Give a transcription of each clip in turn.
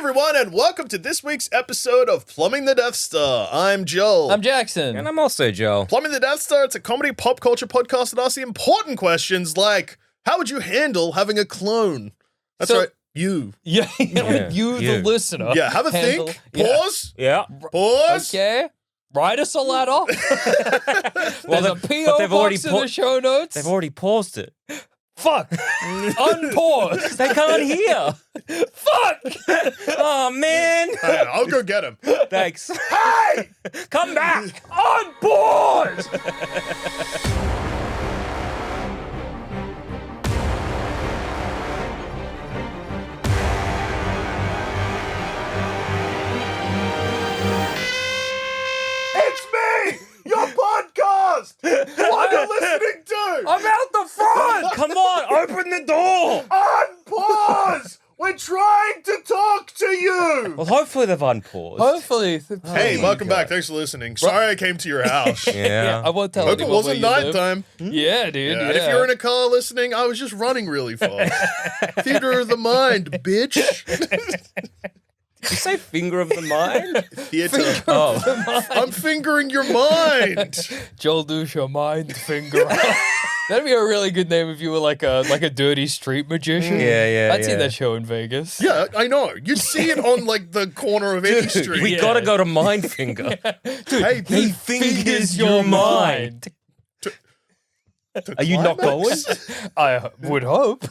everyone, and welcome to this week's episode of Plumbing the Death Star. I'm Joel. I'm Jackson. And I'm also Joel. Plumbing the Death Star, it's a comedy pop culture podcast that asks the important questions like, how would you handle having a clone? That's right, you. Yeah, you, the listener. Yeah, have a handle- think. Pause. Yeah. Pause. Okay. Write us a letter. There's a P.O. box in the show notes. They've already paused it. Fuck. Unpause. They can't hear. Fuck. Oh, man. Hey, I'll go get him. Thanks. Hey! Come back. Unpause. It's me! Your podcast! What are you listening to? I'm out the front. Come on, open the door. Unpause! We're trying to talk to you! Well, hopefully they've unpaused. Hopefully. Hey, welcome back. Thanks for listening. Sorry I came to your house. Yeah. I won't tell Hope it anyone wasn't where you live. nighttime. Yeah, dude. Yeah, and if you're in a car listening, I was just running really fast. Theater of the mind, bitch. Did you say finger of the mind? Theater. Oh. I'm fingering your mind. Joel Dusha, mind finger. That'd be a really good name if you were like a dirty street magician. Yeah. I'd see that show in Vegas. Yeah, I know. You'd see it on like the corner of any street. We gotta go to Mind Finger. Hey, He fingers your mind. Are you not going? I would hope.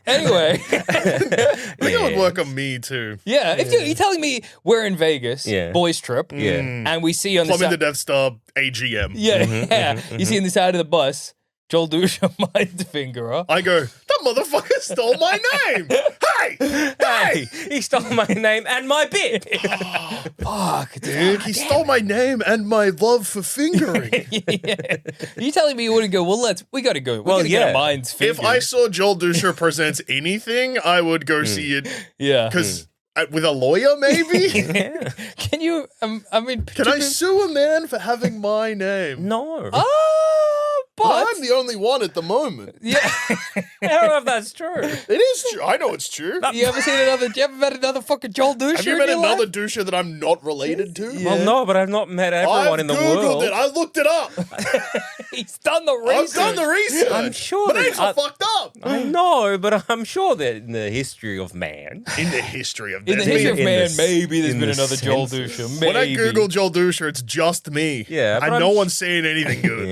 Anyway, I think it would work on me too. yeah, if you're telling me we're in Vegas, Yeah. boys trip, Yeah. and we see on the Plumbing the side, Death Star AGM. you see on the side of the bus, Joel Dusha, mind fingerer. I go, that motherfucker stole my name. Hey! Hey, he stole my name and my bit. Fuck, dude. He stole my name and my love for fingering. Yeah. You telling me you wouldn't go? Well, we gotta go. We gotta get our minds fingered. If I saw Joel Dusha presents anything, I would go see it. yeah, Because with a lawyer, maybe? Yeah. can you? I mean, Can I sue a man for having my name? No. But I'm the only one at the moment. yeah. I don't know if that's true. It is true. I know it's true. You ever met another fucking Joel Dusha? Have you in met your another life? doucher that I'm not related to? Well, no, but I've not met everyone I've in the Googled world. it. I looked it up. He's done the I've research. done the research. I'm sure My that- names are fucked up. I know, but I'm sure that in the history of man, In the history of In the this. history of in man, the- maybe there's in been the another Joel census. Dusha. Maybe. When I Google Joel Dusha, it's just me. Yeah, but and I'm no sh- one's saying anything good.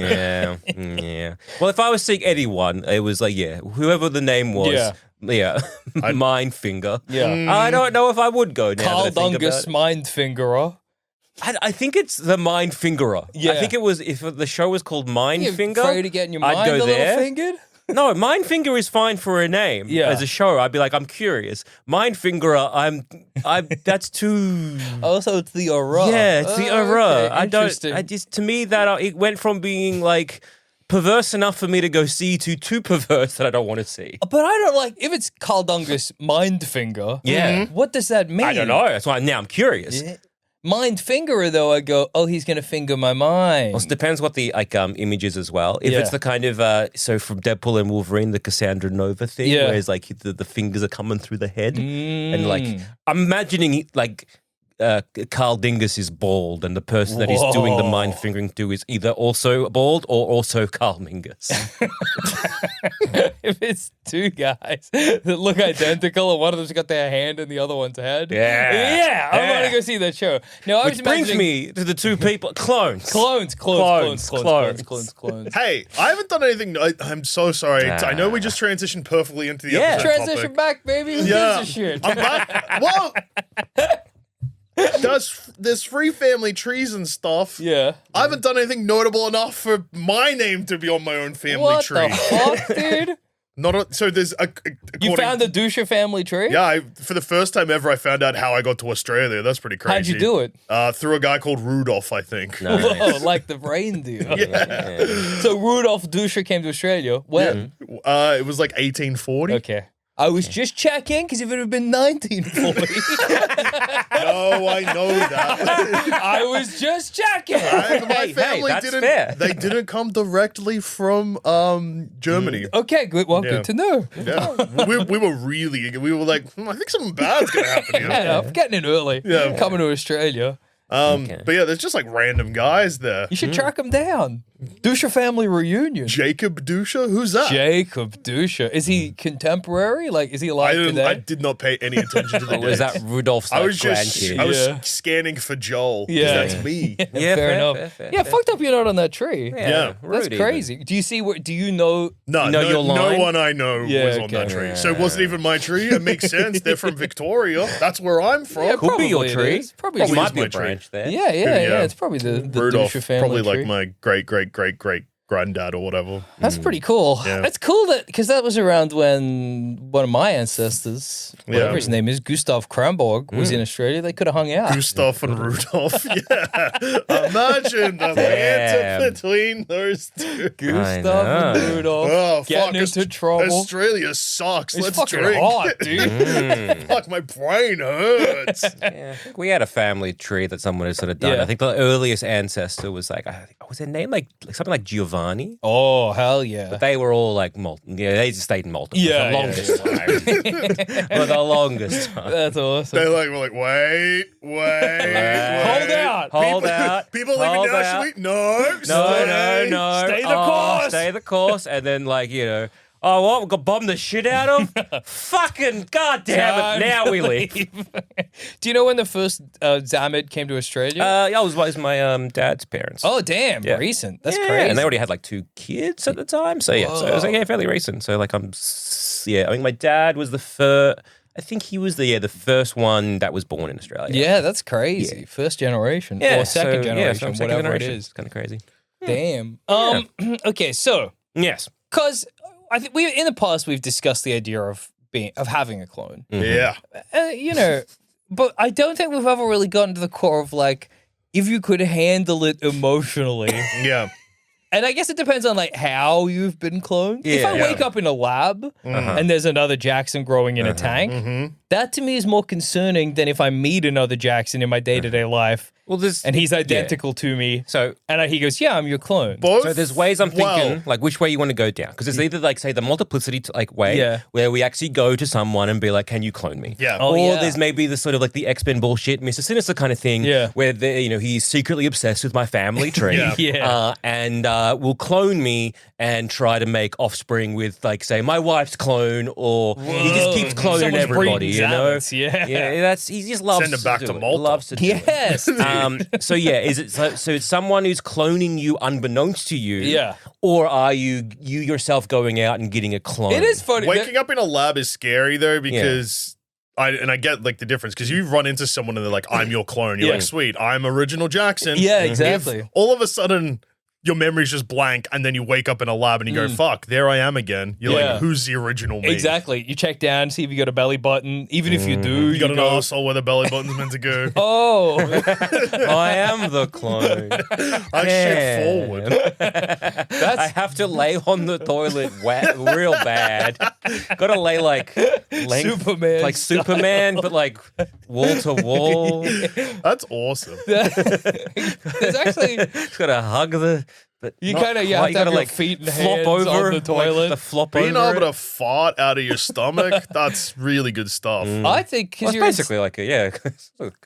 yeah. Well, if I was seeing anyone, it was like, whoever the name was, Mind Finger. Yeah. I don't know if I would go now. Carl that I think about Dungus, it. mind fingerer. I think it's the Mind Fingerer. Yeah. I think it was if the show was called Mind You Finger. afraid of getting your I'd mind go a little there. fingered? No, Mind Finger is fine for a name. Yeah. As a show, I'd be like, I'm curious. Mind Fingerer, that's too. Also, it's the aura. Yeah, it's the aura. Okay, interesting. To me, that it went from being like perverse enough for me to go see to too perverse that I don't want to see. But I don't like, if it's Carl Dungus mind finger, Yeah. what does that mean? I don't know. That's why now I'm curious. Yeah. Mind fingerer, though, I go, oh, he's going to finger my mind. Well, it depends what the image is as well. If Yeah. it's the kind of so from Deadpool and Wolverine, the Cassandra Nova thing, Yeah. where it's like the fingers are coming through the head, and like I'm imagining like Carl Dingus is bald, and the person that he's doing the mind fingering to is either also bald or also Carl Mingus. If it's two guys that look identical and one of them's got their hand in the other one's head. Yeah. I'm going to go see that show. No, I was Which brings imagining me to the two people, clones. clones. Hey, I haven't done anything. I'm so sorry. I know we just transitioned perfectly into the Yeah. episode Transition topic. back, baby. Who Yeah. gives a shit? I'm back. Well, there's free family trees and stuff. Yeah. I haven't done anything notable enough for my name to be on my own family What tree. the fuck, dude? So there's a. You found the Dusha family tree? Yeah, for the first time ever, I found out how I got to Australia. That's pretty crazy. How'd you do it? Through a guy called Rudolph, I think. Nice. Whoa, like the reindeer. Yeah. So Rudolph Dusha came to Australia. When? It was like 1840. Okay. I was just checking because if it had been 1940, No, I know that. I was just checking. My family that's didn't. fair. They didn't come directly from Germany. Okay, good. Well, Yeah. good to know. Yeah, we were really. We were like, I think something bad's gonna happen here. Yeah, I'm getting in early. Yeah. Coming to Australia. But yeah, there's just like random guys there. You should track them down. Dusha family reunion. Jacob Dusha, who's that? Jacob Dusha. Is he contemporary? Like, is he I alive didn't. today? I did not pay any attention to the Was dates. that Rudolph's I like, was just. grandkid? I was Yeah. scanning for Joel. 'Cause Yeah. that's me. Yeah, fair enough. fair, Yeah, fair. fucked up you're not on that tree. Yeah. rude That's even. crazy. Do you see what? Do you know? No, Know your no line? one I know Yeah, was on that okay. tree. So it wasn't even my tree. It makes sense. They're from Victoria. That's where I'm from. Yeah, Could be your Probably it tree. is. Probably Probably might is be my a tree. branch there. Yeah. Yeah. It's probably the Rudolph, Dusha family probably tree. like my great granddad or whatever. That's pretty cool. Yeah. It's cool that because that was around when one of my ancestors, whatever Yeah. his name is, Gustav Kramborg, was in Australia. They could have hung out. Gustav and Rudolph. Yeah. Imagine the Damn. banter between those two. Gustav and know. Rudolph Oh, getting fuck. into trouble. Australia sucks. It's Let's fucking drink. hot, dude. Fuck, my brain hurts. Yeah, I think we had a family tree that someone had sort of done. Yeah. I think the earliest ancestor was like, was their name like something like Giovanni? Oh, hell yeah. But they were all like Malton. Yeah, they just stayed in Malton Yeah, for the longest time. For the longest time. That's awesome. They were like, wait. Hold out. Hold out. People hold leaving out. naturally? No. No. Stay the course. Stay the course. And then, like, you know, oh, what? We got bombed the shit out of? Fucking goddamn it. Now we leave. Do you know when the first Zammit came to Australia? Yeah, it was my dad's parents. oh, damn. yeah. Recent. That's Yeah, crazy. and they already had like 2 kids at the time. So, yeah, so it was like, yeah, fairly recent. So, like, I think my dad was the first. I think he was the first one that was born in Australia. Yeah, that's crazy. First generation or second generation, whatever it is. It's kind of crazy. Damn. Okay, so Yes. because I think we in the past we've discussed the idea of having a clone. Yeah. You know, but I don't think we've ever really gotten to the core of like if you could handle it emotionally. Yeah. And I guess it depends on like how you've been cloned. If Yeah. I wake up in a lab and there's another Jackson growing in a tank, that to me is more concerning than if I meet another Jackson in my day-to-day life Well, there's and he's identical to me. So And he goes, yeah, I'm your clone. Both. So there's ways I'm thinking, Well, like which way you want to go down, because it's either like say the multiplicity way, Yeah. where we actually go to someone and be like, "Can you clone me?" Yeah. Oh, or yeah. there's maybe the sort of like the X-Men bullshit, Mr. Sinister kind of thing, Yeah. where he's secretly obsessed with my family tree, Yeah. Yeah. and will clone me and try to make offspring with like say my wife's clone, or he just keeps cloning Someone's everybody, breeding you know? Zammits, yeah. yeah, he just loves Send him back do to it. Malta. Loves to do it. Yes. So yeah, is it so it's someone who's cloning you unbeknownst to you? Yeah. Or are you yourself going out and getting a clone? It is funny. Waking up in a lab is scary though because I get like the difference because you run into someone and they're like, I'm your clone. You're Yeah. like, sweet, I'm original Jackson. Yeah, If exactly. all of a sudden your memory's just blank and then you wake up in a lab and you go, fuck, there I am again. You're Yeah. like, who's the original me? Exactly. You check down, see if you got a belly button. Even if you do, You got an go, arsehole where the belly button's meant to go. oh, I am the clone. I shit forward. I have to lay on the toilet real bad. Got to lay like length, Superman like style. Superman, but like wall to wall. That's awesome. there's actually Just got to hug the. But You not kinda- you quite. have to have gotta, your feet and flop hands over on the toilet. Like, the flop Being over. able to fart out of your stomach, that's really good stuff. I think Well, because it's you're basically like a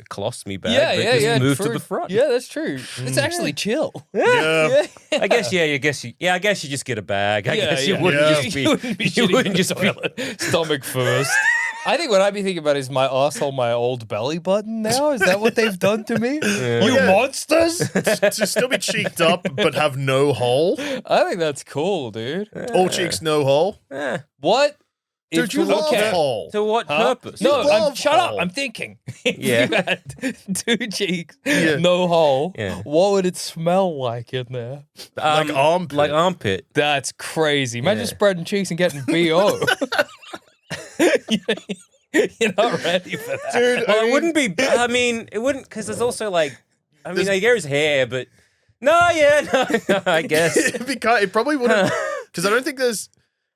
colostomy bag. yeah, but yeah, just yeah. Move true. to the front. Yeah, that's true. It's actually chill. Yeah. I guess. Yeah. I guess you just get a bag. I guess you wouldn't Yeah. just be. You wouldn't be you shitting wouldn't in the just be. toilet. Stomach first. I think what I'd be thinking about is my asshole, my old belly button now. Is that what they've done to me? You Yeah. monsters! To still be cheeked up but have no hole. I think that's cool, dude. All cheeks, no hole. What? Dude, If you love okay. hole. To what purpose? No, love shut up. hole. I'm thinking. If Yeah. you had 2 cheeks, Yeah. no hole, Yeah. what would it smell like in there? Like armpit. Like armpit. That's crazy. Imagine Yeah. spreading cheeks and getting BO. You're not ready for that. Dude, Well, I mean, it wouldn't be. I mean, it wouldn't because there's also like. I mean, like, there's hair, but no, I guess. it probably wouldn't because I don't think there's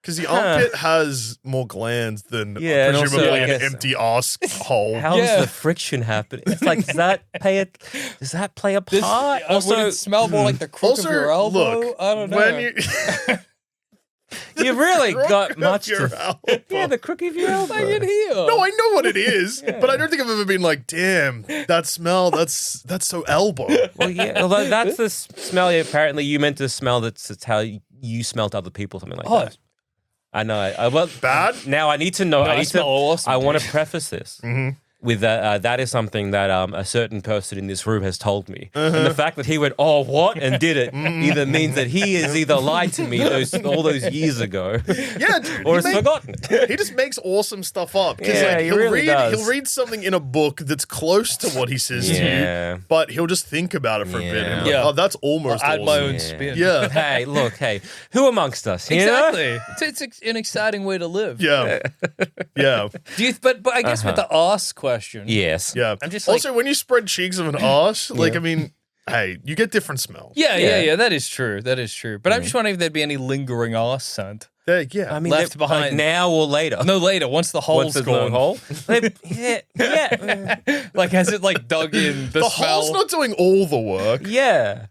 Because the armpit has more glands than and also, presumably I an guess- empty ass hole. How Yeah. does the friction happen? It's like, does that play a part? Would it smell more like the crook Also, of your elbow? look, I don't know. when you You've really got crook much of your to. elbow. Yeah, the crook of your elbow. I can hear. No, I know what it is, but I don't think I've ever been like, damn, that smell, that's so elbow. Well, yeah, although that's the smell. Apparently, you meant to smell. That's how you smell to other people, something like that. I know. Well, Bad? Now I need to know. I smell awesome, I want dude. to preface this with that is something that a certain person in this room has told me, and the fact that he went, "Oh, what?" and did it either means that he has either lied to me all those years ago, Yeah, dude. or has forgotten. He just makes awesome stuff up. 'Cause, Yeah, he really does. He'll read something in a book that's close to what he says to Yeah. you, but he'll just think about it for a bit. And be like, Yeah. oh, that's almost I'll add awesome. my own spin. Yeah. Hey, look, who amongst us? You know? Exactly. It's an exciting way to live. Yeah. Yeah. Do you? But I guess with the ass question. Yes. Yeah. I'm just like- also, when you spread cheeks of an arse, like, I mean, hey, you get different smells. Yeah. That is true. That is true. But I'm just wondering if there'd be any lingering ass scent. Yeah. I mean, Left like behind. now or later. No, later, once the hole's Once there's gone. no hole. Yeah. Like, has it like dug in the, the smell? hole's not doing all the work. Yeah.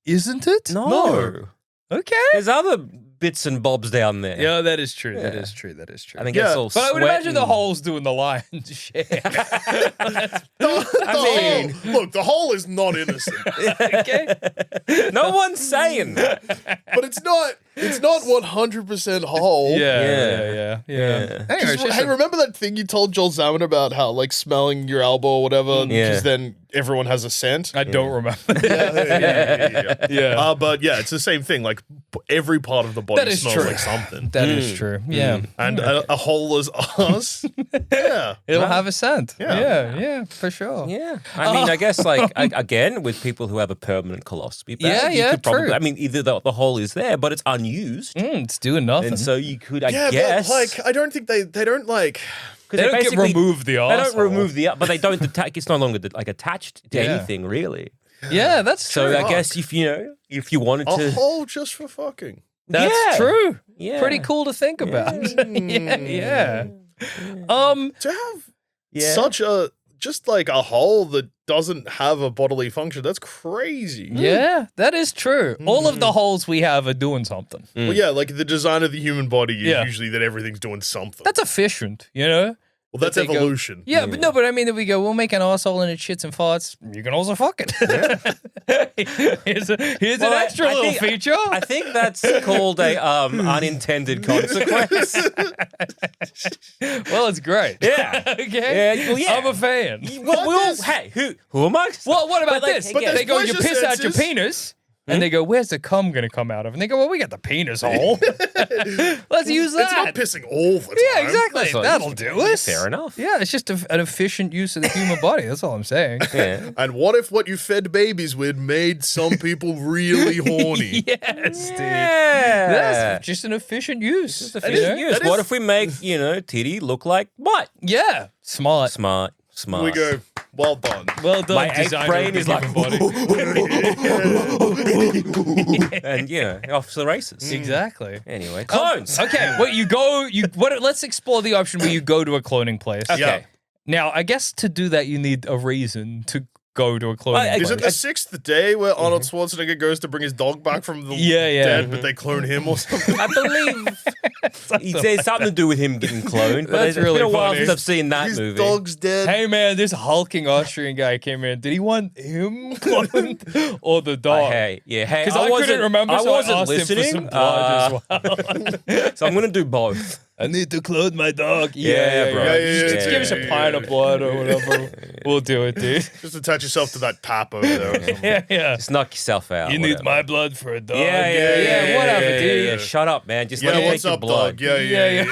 Isn't it? No. Okay. There's other bits and bobs down there. Yeah, that is true. That is true. That is true. I think Yeah. it's all but I would sweat imagine the and- hole's doing the lion's share. The hole, look, the hole is not innocent, Okay. No one's saying that. but it's not 100% whole. Yeah. Anyway, it's just Hey, remember that thing you told Joel Zammit about how, like, smelling your elbow or whatever, Yeah. because then everyone has a scent? I don't remember. Yeah. But yeah, it's the same thing. Like, every part of the body That is smells true. like something. That is true. Yeah. And a holeless ass. Yeah. It'll have a scent. Yeah. Yeah, for sure. Yeah. I mean, I guess, like, again, with people who have a permanent colostomy bag, Yeah, you could probably, true. I mean, either the hole is there, but it's unused. It's doing nothing. And so you could, I Yeah, guess. but, like, I don't think they don't, like... they don't get remove the They arsehole. don't remove the, but they don't attack. It's no longer like attached to Yeah. anything, really. Yeah, that's true. So I guess if you wanted A to, hole just for fucking. That's Yeah. true. Yeah. Pretty cool to think about. yeah. To have such a... Just, like, a hole that doesn't have a bodily function, that's crazy. Yeah, that is true. All of the holes we have are doing something. Well, yeah, like, the design of the human body is Yeah. usually that everything's doing something. That's efficient, you know? Well, that's they go- evolution. Yeah, but no, but I mean that we go, we'll make an arsehole and it shits and farts. You can also fuck it. here's an Well, extra I little think- feature. I think that's called a unintended consequence. Well, it's great. Yeah. Okay. Yeah, well, yeah. I'm a fan. Hey, who am I? Well, what about But, like, this? again- They go, you pleasure piss out your senses. penis. And they go, where's the cum going to come out of? And they go, well, we got the penis hole. Let's use It's that. not pissing all the time. Yeah, exactly. That's all- That'll do us. Fair enough. Yeah, it's just an efficient use of the human body. That's all I'm saying. Yeah. And what if what you fed babies with made some people really horny? Yes, dude. Yeah. That's just an efficient use. It's a you efficient know? use. That What is- if we make, Titty look like what? Yeah. Smart. Smart. We go, well done. Well done, My ape designer brain of the is like, human body. and off to the races. Exactly. Anyway, clones. Okay, let's explore the option where you go to a cloning place. Okay. Yeah. Now, I guess to do that, you need a reason to go to a cloning Well, place. Is it the sixth day where Arnold Schwarzenegger goes to bring his dog back from the Yeah. dead, but they clone him or something? I believe there's something to do with him getting cloned, but That's it's really been a while funny. since I've seen that His movie. dog's dead. Hey man, this hulking Austrian guy came in. Did he want him cloned or the dog? Hey, Because I I couldn't remember, so I wasn't asked listening, him for some blood as well. so I'm going to do both. I need to clone my dog. Yeah, bro. Just give us a pint of blood or whatever. We'll do it, dude. Just attach yourself to that tap over there. Or something. Yeah. Just knock yourself out. You need whatever. my blood for a dog. Yeah, whatever, dude. Yeah, shut up, man. Just Yeah, let me what's take your up, blood. dog? Yeah.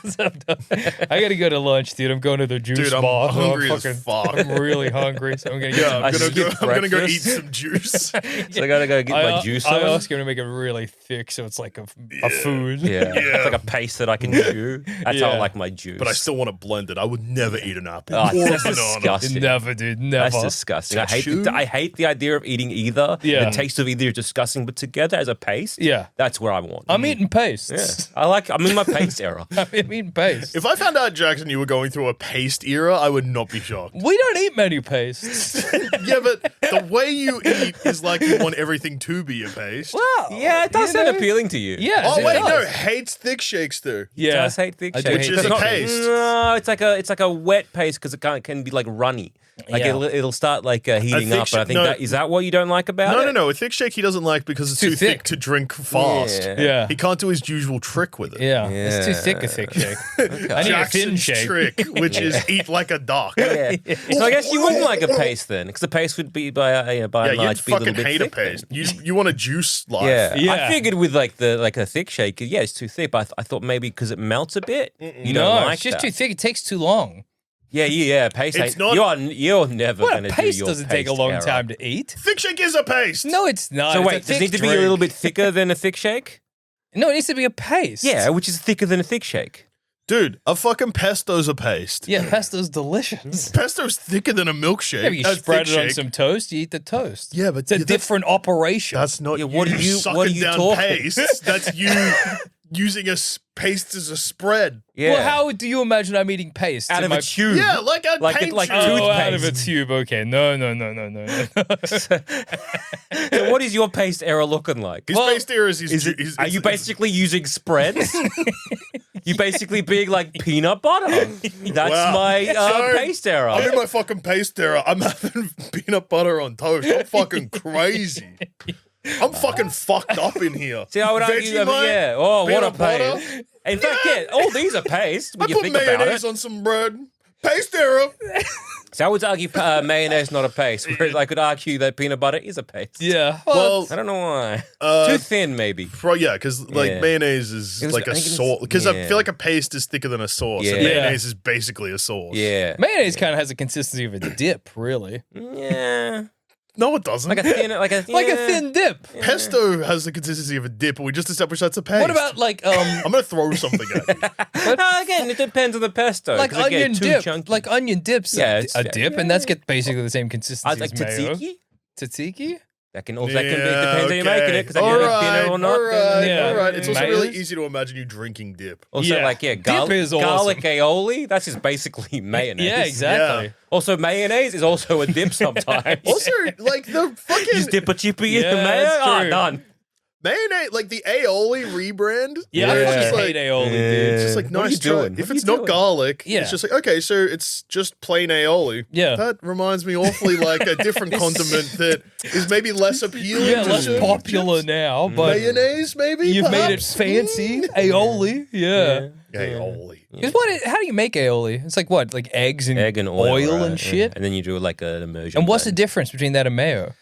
What's up, dog? I gotta go to lunch, dude. I'm going to the juice Dude, I'm bar. hungry as fuck. I'm really hungry, so I'm gonna Yeah, get I'm gonna go eat breakfast. some juice. So I got to go get my juice I on. ask him to make it really thick so it's like a food. Yeah. It's like a paste that I can chew. That's how I Yeah. like my juice. But I still want to blend it. I would never eat an apple Oh, or a that's banana. disgusting. disgusting. Never, dude. Never. That's disgusting. Cashew? I hate the idea of eating either. Yeah. The taste of either is disgusting, but together as a paste, Yeah. that's where I want. I'm eating pastes. I'm in my paste era. I'm eating pastes. If I found out, Jackson, you were going through a paste era, I would not be shocked. We don't eat many pastes. Yeah, but the way you eat is like you want everything to be a paste. Well, Yeah, it does you sound know? appealing to you. Yes, Oh it wait, does. no, hates thick shakes too. Yeah. Does hate thick I do shakes. hate Which is thick a shakes. paste. No, it's like a wet paste because it can be like runny. Like Yeah. it'll start like heating thick up. But I think no. is that what you don't like about it? No. A thick shake he doesn't like because it's Too too thick thick. to drink fast. Yeah. Yeah. He can't do his usual trick with it. Yeah. It's too thick a thick shake. I need a thin Jackson's shake. trick, which is eat like a duck. Yeah. So I guess you wouldn't like a paste then, because the paste would be by and Yeah, you'd large be a little fucking bit hate a thick then. paste. You want a juice life. Yeah. Yeah. I figured with like a thick shake, yeah, it's too thick. But I thought maybe because it melts a bit, you No, don't like it's just that. too thick. It takes too long. Yeah. Paste. It's ain't- not- You're never What, going a to do paste your doesn't take a paste long era. time to eat. Thick shake is a paste. No, it's not. So It's wait, a does it thick need to be a drink. little bit thicker than a thick shake? No, it needs to be a paste. Yeah, which is thicker than a thick shake. Dude, a fucking pesto's a paste. Yeah, pesto's delicious. Pesto's thicker than a milkshake. Yeah, but you A spread thick it on shake. some toast, you eat the toast. Yeah, but It's a that's- different operation. That's not Yeah, what are you- sucking what are you down talking? paste. That's you using paste as a spread. Yeah. Well, how do you imagine I'm eating paste? out in of my... a tube? Yeah, like a Like paint it- like tube. Oh, out of a toothpaste. tube. Okay. No. So what is your paste era looking like? His Well, paste here is his. Is it, his- are you basically using spreads? You basically being like peanut butter. That's Wow. my So, paste era. I'm in my fucking paste era. I'm having peanut butter on toast. I'm fucking crazy. I'm fucking fucked up in here. See, I would argue, Vegemite, yeah. Oh, what a peanut butter. paste! In fact, yeah, all these are paste I when you put think about mayonnaise it. on some bread. Paste era. So I would argue mayonnaise not a paste, whereas I could argue that peanut butter is a paste. Yeah. Well, I don't know why. Uh, Too thin, maybe. yeah, because like Yeah. mayonnaise is It was- like I a think it was- sauce. Because I yeah. feel like a paste is thicker than a sauce. Yeah. And Yeah. mayonnaise is basically a sauce. Yeah. mayonnaise kind of has the consistency of a dip, really. Yeah. No, it doesn't. Like a thin, Like a thin dip. Pesto has the consistency of a dip, and we just established that's a paste. What about like I'm gonna throw something at you. No, again, it depends on the pesto. like 'cause again, onion too dip? chunky. Like onion dips. Yeah, a it's- dip, and that's basically the same consistency I like as mayo. tzatziki. Tzatziki? That can also depends how you're making it, because all you're right, thinner or not. all right, Yeah. all right. It's also really Mayonnaise? easy to imagine you drinking dip. Also, Yeah. like, Dip garlic, is awesome. garlic aioli, that's just basically mayonnaise. Yeah, exactly. Yeah. Also, mayonnaise is also a dip sometimes. Also, like the fucking Just dip a chippy in Yeah, the mayo. that's Ah, true. done. mayonnaise, like the aioli rebrand. Yeah, where I it's fucking just like, hate aioli, dude. it's just like What are nice you try. doing? If What are it's you not doing? garlic, Yeah. it's just like okay, so it's just plain aioli. Yeah. that reminds me awfully like a different condiment that is maybe less appealing. Yeah, to less certain popular chips. now, but Mayonnaise, maybe you've made it perhaps? fancy. Aioli, yeah. Aioli. Because how do you make aioli? It's like what, like eggs and Egg and oil, right? and shit. And then you do like an immersion. And what's the blend. difference between that and mayo?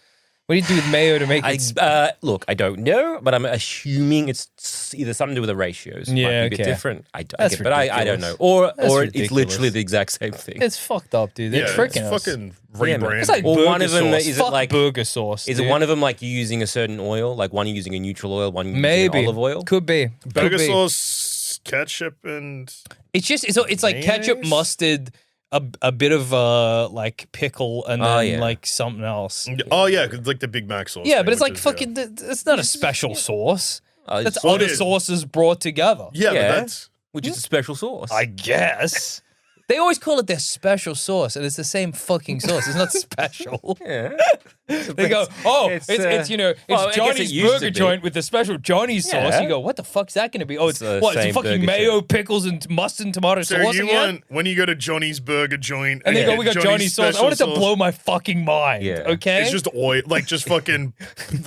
What do you do with mayo to make it? Look, I don't know, but I'm assuming it's either something to do with the ratios. Might Yeah, be a bit okay. different. That's but I don't ridiculous. know. Or That's it's ridiculous. literally the exact same thing. It's fucked up, dude. They're Yeah, tricking it's us. fucking Yeah, man. rebranding. It's like Or burger one of them, sauce. is it Fuck like- burger sauce? Is dude. it one of them like you using a certain oil, like one using a neutral oil, one using Maybe olive oil? Could be. burger Could be. sauce, ketchup, and It's just it's like ketchup, Mayonnaise? mustard, a bit of like pickle, and Oh, then yeah. like something else. oh yeah, like the Big Mac sauce. Yeah, thing, but it's which like is, fucking. It's not a special sauce. That's It's- other it is. sauces brought together. Yeah, Yeah. but that's which is a special sauce. I guess. They always call it their special sauce, and it's the same fucking sauce. It's not special. yeah. They go, oh, it's well, I guess Johnny's it used to Burger be. Joint with the special Johnny's sauce. Yeah. You go, what the fuck's that going to be? Oh, it's the what? It's same fucking burger mayo, joint. pickles, and mustard and tomato so sauce you again? want when you go to Johnny's Burger Joint And they get go, we got Johnny's sauce. I special want it to sauce. blow my fucking mind. Yeah. Okay? It's just oil, like just fucking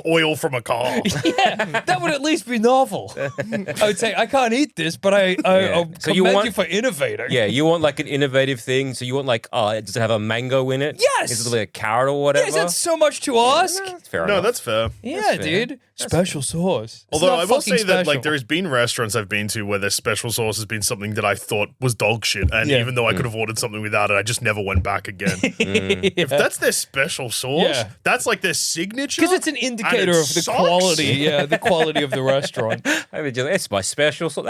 oil from a car. yeah, that would at least be novel. I would say, I can't eat this, but I So commend you you, want- for innovating. Yeah, you want like an innovative thing. So you want like, does it have a mango in it? Yes! Is it like a carrot or whatever? Is that so much to ask? That's fair No, enough. that's fair. Yeah, fair. dude. Special sauce. It's Although not I will fucking say that like special. there has been restaurants I've been to where their special sauce has been something that I thought was dog shit, and Yeah. even though I could have ordered something without it, I just never went back again. If that's their special sauce, Yeah. that's like their signature. Because it's an indicator it of the sucks. quality. Yeah, the quality of the restaurant. I mean, it's my special sauce.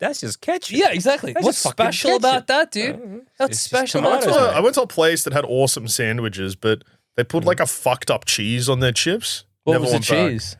That's just ketchup. Yeah, exactly. That's What's just fucking special ketchup. about that, dude? dude. That's It's just special. tomatoes, That's man. I went to a place that had awesome sandwiches, but they put like a fucked up cheese on their chips. What Never was the went back. cheese?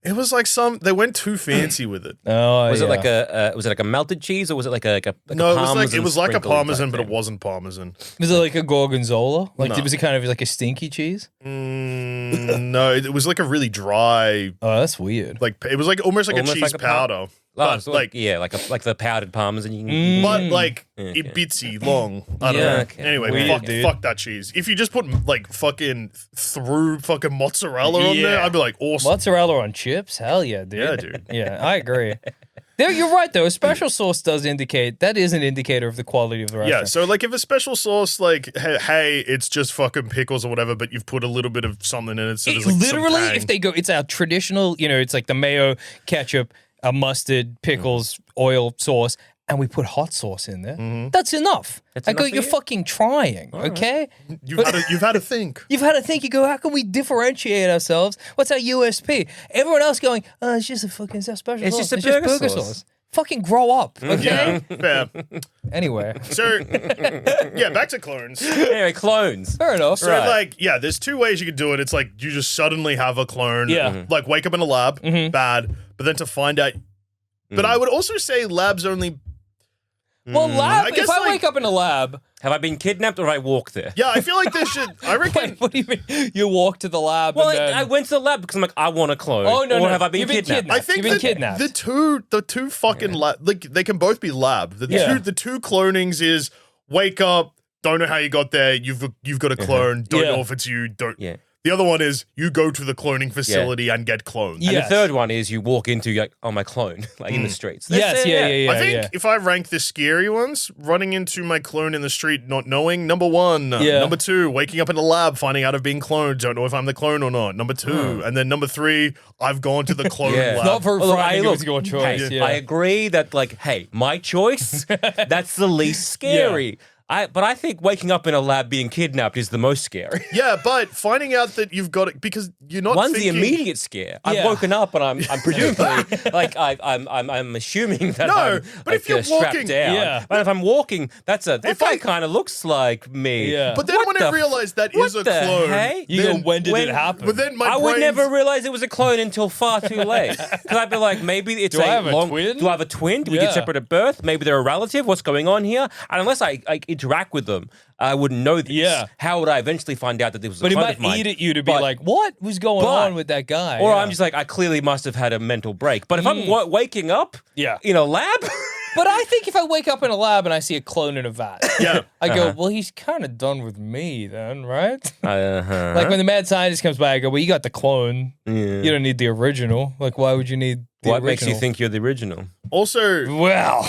It was like they went too fancy with it. Oh, Was yeah. it like a melted cheese or was it like a No, it was parmesan it was like a sprinkly parmesan, type but it thing? wasn't parmesan. Was it like a gorgonzola? Like, No. was it kind of like a stinky cheese? No, it was like a really dry, Oh, that's weird. like it was like almost like Almost a cheese like a powder. Oh, But so like, like the powdered parmesan. You can, but like Okay. it bitsy long. I don't Yeah, know. okay. Anyway, Weird, dude. fuck that cheese. If you just put like fucking through fucking mozzarella on there, Yeah. I'd be like, awesome. Mozzarella on chips? Hell yeah, dude. Yeah, dude. Yeah, I agree. You're right, though. A special sauce does indicate, that is an indicator of the quality of the restaurant. Yeah, so like if a special sauce, like hey, it's just fucking pickles or whatever, but you've put a little bit of something in it, so there's like Literally, some tang. if they go, it's our traditional, it's like the mayo, ketchup, mustard, pickles, oil sauce, and we put hot sauce in there. That's enough. That's I go, enough for you're you? fucking trying, okay? you've had to think. You've had to think, you go, how can we differentiate ourselves? What's our USP? Everyone else going, oh, it's just a fucking special It's sauce. just a burger sauce. sauce. Fucking grow up, okay? Yeah, fair. Anyway, So yeah, back to clones. Anyway, clones. fair enough. So like, yeah, there's two ways you could do it. It's like you just suddenly have a clone. Yeah. Like wake up in a lab, bad. But then to find out. But I would also say labs only. Well, lab, I guess, if I like- wake up in a lab, Have I been kidnapped or have I walked there? Yeah, I feel like this should. I reckon. wait, what do you mean? You walk to the lab Well, and then... I went to the lab because I'm like, I want a clone. Oh, no, or no. have I been You've been kidnapped? kidnapped. I think You've been that kidnapped. the two fucking like they can both be lab. Yeah. The two clonings is wake up, don't know how you got there. You've got a clone. Don't Yeah. know if it's you. Don't. Yeah. The other one is you go to the cloning facility and get cloned. Yeah. And Yes. the third one is you walk into, you're like, oh, my clone, like in the streets. That's Yes, it, yeah. I think if I rank the scary ones, running into my clone in the street, not knowing, number one. Yeah. Number two, waking up in a lab, finding out I've been cloned, don't know if I'm the clone or not. Number two. And then number three, I've gone to the clone Yeah. lab. Not very Although, frightening if look, it's your choice. hey, yeah. I agree that, like, hey, my choice, that's the least scary. But I think waking up in a lab being kidnapped is the most scary. Yeah, but finding out that you've got it, because you're not One's thinking... the immediate scare. I've Yeah. woken up and I'm presumably like I'm assuming that No, I'm but if you're strapped walking- down. Yeah. But if I'm walking, that If guy I- kind of looks like me. Yeah. But then What when the I f- realized that what is a the clone... hey? You go, then- when did when- it happen? But then my I would brain's- never realize it was a clone until far too late. Because I'd be like, maybe it's Do I have a long. twin? Do I have a twin? Do we Yeah. get separate at birth? Maybe they're a relative. What's going on here? And unless I interact with them, I wouldn't know this. Yeah. How would I eventually find out that this was But a he clone might of mine? eat at you to be But- like, what was going but- on with that guy? Or Yeah. I'm just like, I clearly must have had a mental break. But if I'm waking up Yeah. in a lab, But I think if I wake up in a lab and I see a clone in a vat, Yeah. I go, well, he's kind of done with me then, right? uh-huh. Like when the mad scientist comes by, I go, well, you got the clone. You don't need the original. Like, why would you need the what original? makes you think you're the original? Also, Well,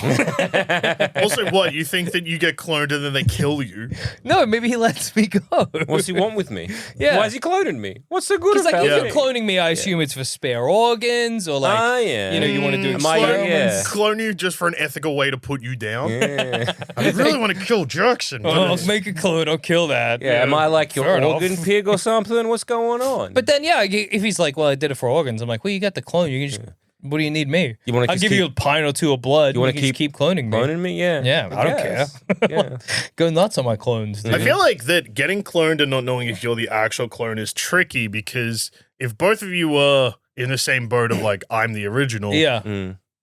what? You think that you get cloned and then they kill you? no, maybe he lets me go. What's he want with me? Yeah. Why is he cloning me? What's so good Because like about if me? you're cloning me, I assume it's for spare organs or like, Ah, yeah. you want to do Am I- experiments. yeah. Clone you just for an ethical way to put you down? Yeah. I really want to kill Jackson. Oh, I'll make a clone. I'll kill that. Yeah, am I like your Fair enough. organ pig or something? What's going on? But then, yeah, if he's like, well, I did it for organs, I'm like, well, you got the clone. You can just, what do you need me? You wanna I'll just give you a keep- pint or two of blood. You wanna can just keep cloning me. cloning me? Yeah. Yeah, I don't guess. care. Yeah. Go nuts on my clones, dude. I feel like that getting cloned and not knowing if you're the actual clone is tricky because if both of you were in the same boat of like, I'm the original, Yeah.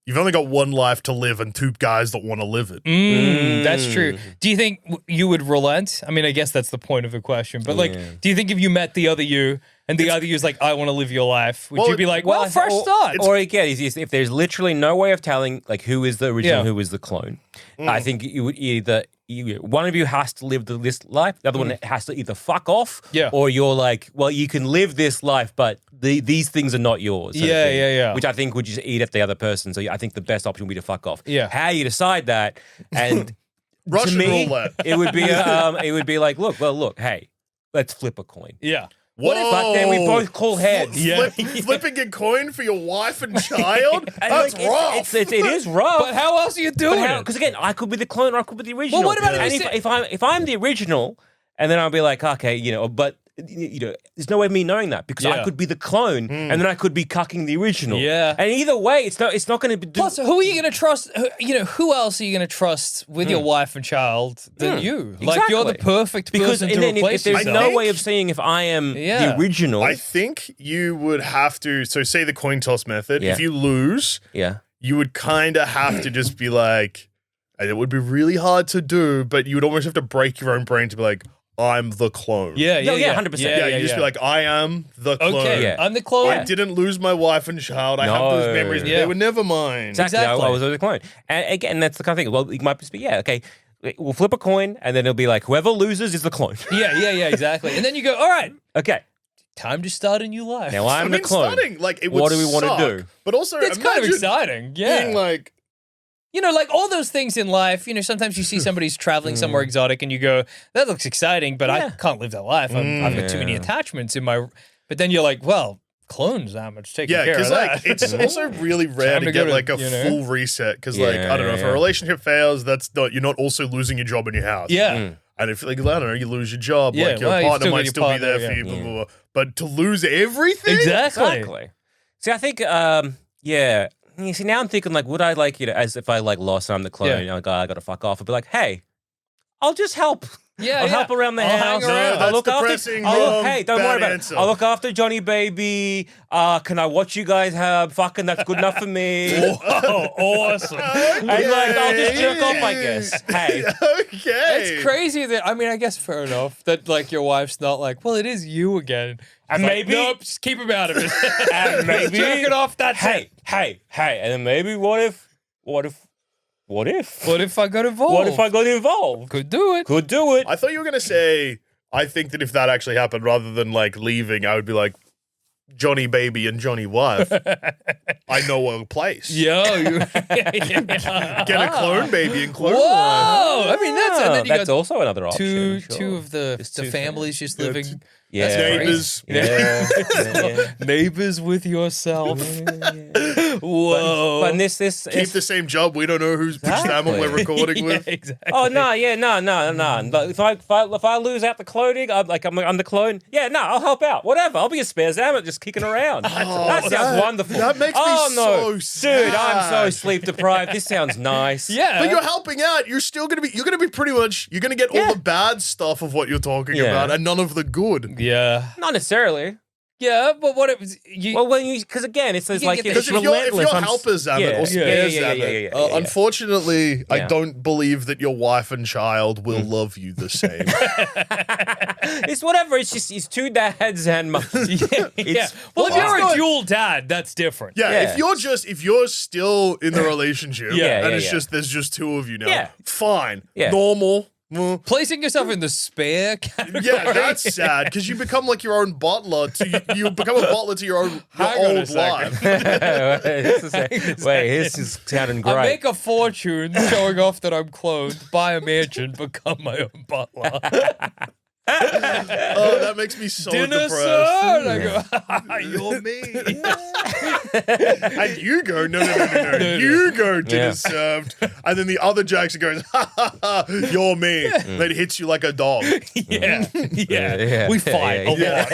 you've only got one life to live and two guys that want to live it. That's true. Do you think you would relent? I mean, I guess that's the point of the question. But like, do you think if you met the other you and the other you's like, I want to live your life, would Well, you be like, well, fresh or, start? Or again, if there's literally no way of telling like who is the original, Yeah. who is the clone, I think you would either one of you has to live this life, the other one has to either fuck off, Yeah. or you're like, well, you can live this life, but these things are not yours. sort of Yeah, thing, yeah. Which I think would just eat at the other person. So I think the best option would be to fuck off. Yeah. How you decide that, and Russian to me, roulette. it would be like, look, hey, let's flip a coin. yeah. What if But then we both call heads. flipping a coin for your wife and child? And, That's like, rough. it is rough. But how else are you doing it? Because again, I could be the clone or I could be the original. what about and if if I'm the original, and then I'll be like, okay, but there's no way of me knowing that because I could be the clone and then I could be cucking the original. Yeah. And either way, it's not going to be. Plus, who are you going to trust? Who else are you going to trust with your wife and child than you? Like, you're the perfect person to replace if there's yourself. no way of seeing if I am the original. I think you would have to. So, say the coin toss method. Yeah. If you lose, you would kind of have to just be like, and it would be really hard to do, but you would almost have to break your own brain to be like, I'm the clone. Yeah, 100%. You just be like, I am the clone. Okay, I'm the clone. I didn't lose my wife and child. I have those memories, but they were never mine. Exactly. I was the clone. And again, that's the kind of thing. Well, it might just be, okay, we'll flip a coin, and then it'll be like, whoever loses is the clone. Yeah, exactly. And then you go, all right. Okay. Time to start a new life. Now I'm the clone. Starting, like, it would what do we want to do? But also, it's kind of exciting. Yeah. Being like, like all those things in life, sometimes you see somebody's traveling somewhere exotic and you go, that looks exciting, but I can't live that life. I've got too many attachments in my... But then you're like, well, clones, Zammit's taking care of that. Like, it's also really rare to get like a full reset because, like, I don't know, if a relationship fails, you're not also losing your job in your house. Yeah. And if, like, I don't know, you lose your job, like, your partner might still be there for you, blah, blah, blah. But to lose everything? Exactly. See, I think, You see, now I'm thinking, like, would I, like, as if I, like, lost and I'm the clone, I got to fuck off. I'd be like, hey, I'll just help. Yeah, I'll help around the house. That's look depressing. Hey, don't worry about it. I'll look after Johnny Baby. Can I watch you guys have fucking? That's good enough for me. Awesome. And like, I'll just jerk off, I guess. Hey. Okay. It's crazy that, I guess fair enough that, like, your wife's not like, well, it is you again. And like, maybe... Nope, just keep him out of it. And maybe... Jerk it off, that's it. Hey. And then maybe what if What if I got involved? What if I got involved? Could do it. I thought you were going to say, I think that if that actually happened, rather than, like, leaving, I would be like, Johnny Baby and Johnny Wife, I know a place. Yo. Get a clone baby and clone Whoa! wife. I mean, that's also another option. Two of the families just living. Yeah. Neighbors. Neighbors with yourself. Whoa. But this keep the same job. We don't know which family we're recording with. Exactly. Oh no. But if I lose out the cloning, I'm the clone. Yeah, no, I'll help out. Whatever. I'll be a spare Zammit just kicking around. That sounds wonderful. That makes me so sad. Dude, I'm so sleep deprived. This sounds nice. Yeah. But you're helping out. You're gonna be pretty much, you're gonna get all the bad stuff of what you're talking about and none of the good. Yeah. Not necessarily. Yeah, but what if because again, it's like because it's relentless. If your helper's Zammit or spares Zammit, unfortunately, I don't believe that your wife and child will love you the same. It's whatever. It's two dads and mum. Well, if you're a dual dad, that's different. Yeah, if you're still in the relationship, and it's just there's just two of you now, fine, normal. Placing yourself in the spare category. Yeah, that's sad because you become like your own butler. You become a butler to your old life. Wait, this is sounding great. I make a fortune showing off that I'm cloned, buy a mansion, become my own butler. Oh, that makes me so Dinner, depressed. sir? And I go, you're me. And you go, no. You go, dinner served. And then the other Jackson goes, you're me. Then hits you like a dog. Yeah. We fight a lot.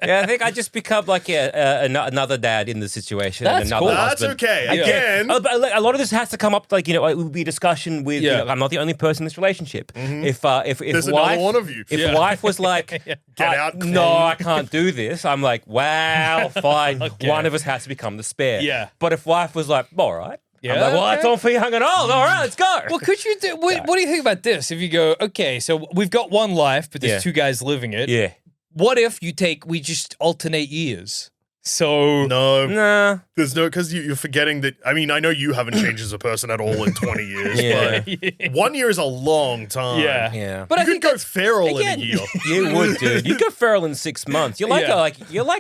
I think I just become like another dad in the situation. That's and another cool. husband. That's okay. Again. A lot of this has to come up, like, it would be a discussion with, I'm not the only person in this relationship. If There's another one of you. If wife was like, get out, no, I can't do this, I'm like, wow, fine. Okay. One of us has to become the spare. Yeah. But if wife was like, all right. Yeah, I'm like, well, that's all for young and old. All right, let's go. Well, could you do? What do you think about this? If you go, okay, so we've got one life, but there's two guys living it. Yeah. What if we just alternate years? So nah. There's no, because you're forgetting that. I mean, I know you haven't changed as a person at all in 20 years, but 1 year is a long time. Yeah. But I think go feral in a year. You would, dude. You'd go feral in 6 months. You're like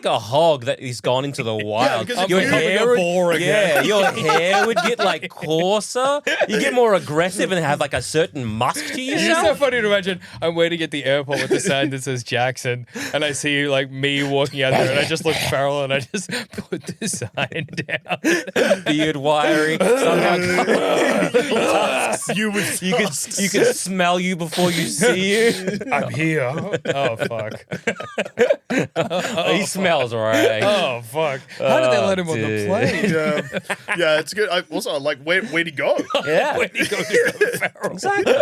a hog that is gone into the wild. because your you're hair becoming a boar again. your hair would get like coarser. You get more aggressive and have like a certain musk to It's yourself. just so funny to imagine. I'm waiting at the airport with the sign that says Jackson, and I see like me walking out there, and I just look feral, and and I just put the sign down. Beard wiry. Somehow You would you could smell you before you see you. I'm here. Oh, fuck. He smells alright. Oh, fuck. How did they let him on the dude. plane? yeah, it's good. I also like where to go. Yeah. Where'd he go to go feral? Exactly.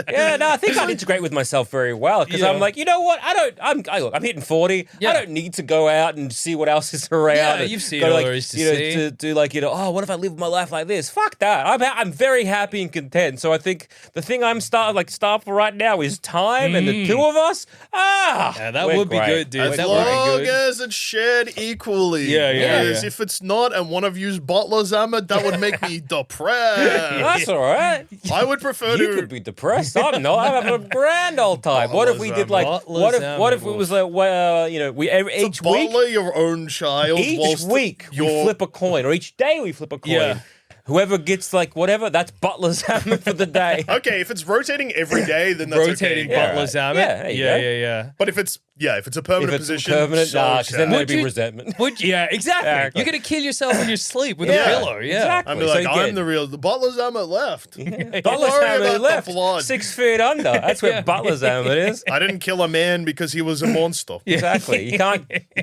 Yeah, no, I think I'd integrate with myself very well because Yeah. I'm like, you know what? I'm hitting 40. Yeah. I don't need to go out and see what else is around. Yeah, and you've seen go all like, there is to you know, see. to do like, oh, what if I live my life like this? Fuck that. I'm very happy and content. So I think the thing I'm starting for right now is time and the two of us. Yeah, that we're would be great. good, dude. As That would long be good. as it's shared equally. Yeah, yeah, Because yeah. if it's not and one of you's butler Zammit, that would make me depressed. That's all right. I would prefer You to. could be depressed. I'm not. I'm having a grand old time. What if we did like? What if it was like? Well, you know, we each week. Butler your own child. Each whilst week we you're- flip a coin, or each day we flip a coin. Yeah. Whoever gets like whatever, that's Butler's Zammit for the day. Okay, if it's rotating every day, then that's Rotating okay. Butler right. Zammit. Yeah, there you yeah, go. yeah. But if it's a If permanent it's position, permanent, so nah, because then sad. there'd be you- resentment. Yeah, exactly. Exactly. You're gonna kill yourself in your sleep with Yeah, a pillow. Yeah, exactly. I'd be like, So I'm again- the Butler Zammit left. Butler's worry Zammit about left the blood. 6 feet under. That's where Yeah. Butler's Zammit is. I didn't kill a man because he was a monster. Exactly. You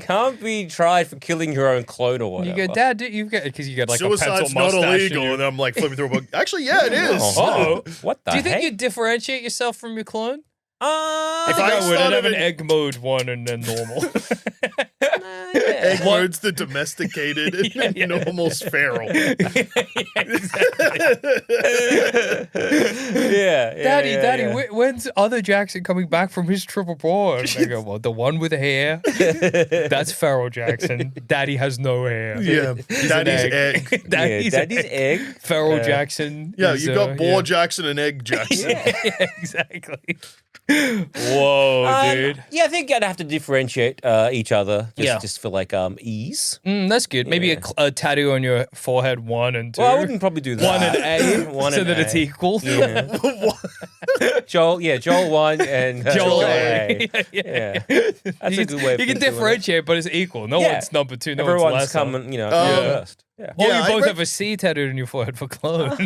can't be tried for killing your own clone or You whatever. go, Dad, you've got because you got like a Suicide's pencil not mustache. illegal, and I'm like flipping through a book. Actually, yeah, it is. Oh, what the Do you think heck? you differentiate yourself from your clone? If I I would. I'd started have an an- egg mode one and then normal. Egg mode's the domesticated and normal feral. Yeah, Daddy, yeah. when's other Jackson coming back from his triple porn? I go, well, the one with the hair, that's feral Jackson. Daddy has no hair. Yeah, daddy's an egg. Daddy's Daddy's egg. egg. Feral Jackson. Yeah, is, you got Boar yeah. Jackson and Egg Jackson. Yeah, exactly. Whoa, dude. Yeah, I think I'd have to differentiate each other Yeah. just for like ease. That's good. Maybe Yeah. a tattoo on your forehead, 1 and 2. Well, I wouldn't probably do that. 1 and A, One so and that it's A. equal. Yeah. Joel 1 and Joel A. A. Yeah, that's a good way. You can differentiate, but it's equal. No Yeah. one's number 2. No Everyone's one's less. coming, Yeah. first. Yeah. Or Yeah, you I both read- have a C tattooed on your forehead for clone.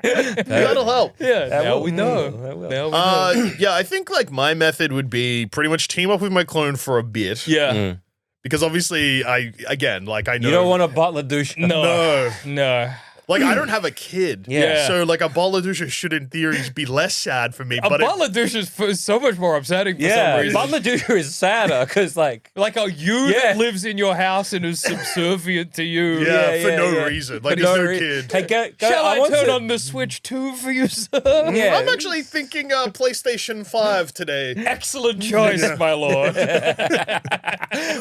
That'll help. Yeah, That now will. we know. That will. Now we know. Yeah, I think like my method would be pretty much team up with my clone for a bit. Yeah. Because obviously, I know. You don't want a butler douche. No. No. Like, I don't have a kid. Yeah. So, like, a butler douche should, in theory, be less sad for me. A but butler douche is so much more upsetting for some Yeah, reason. butler douche is sadder because like Like a you Yeah. that lives in your house and is subservient to you. for no reason. Like, there's no kid. Hey, go, Shall I want turn to- on the Switch 2 for you, sir? Yeah. I'm actually thinking PlayStation 5 today. Excellent choice, my lord. Would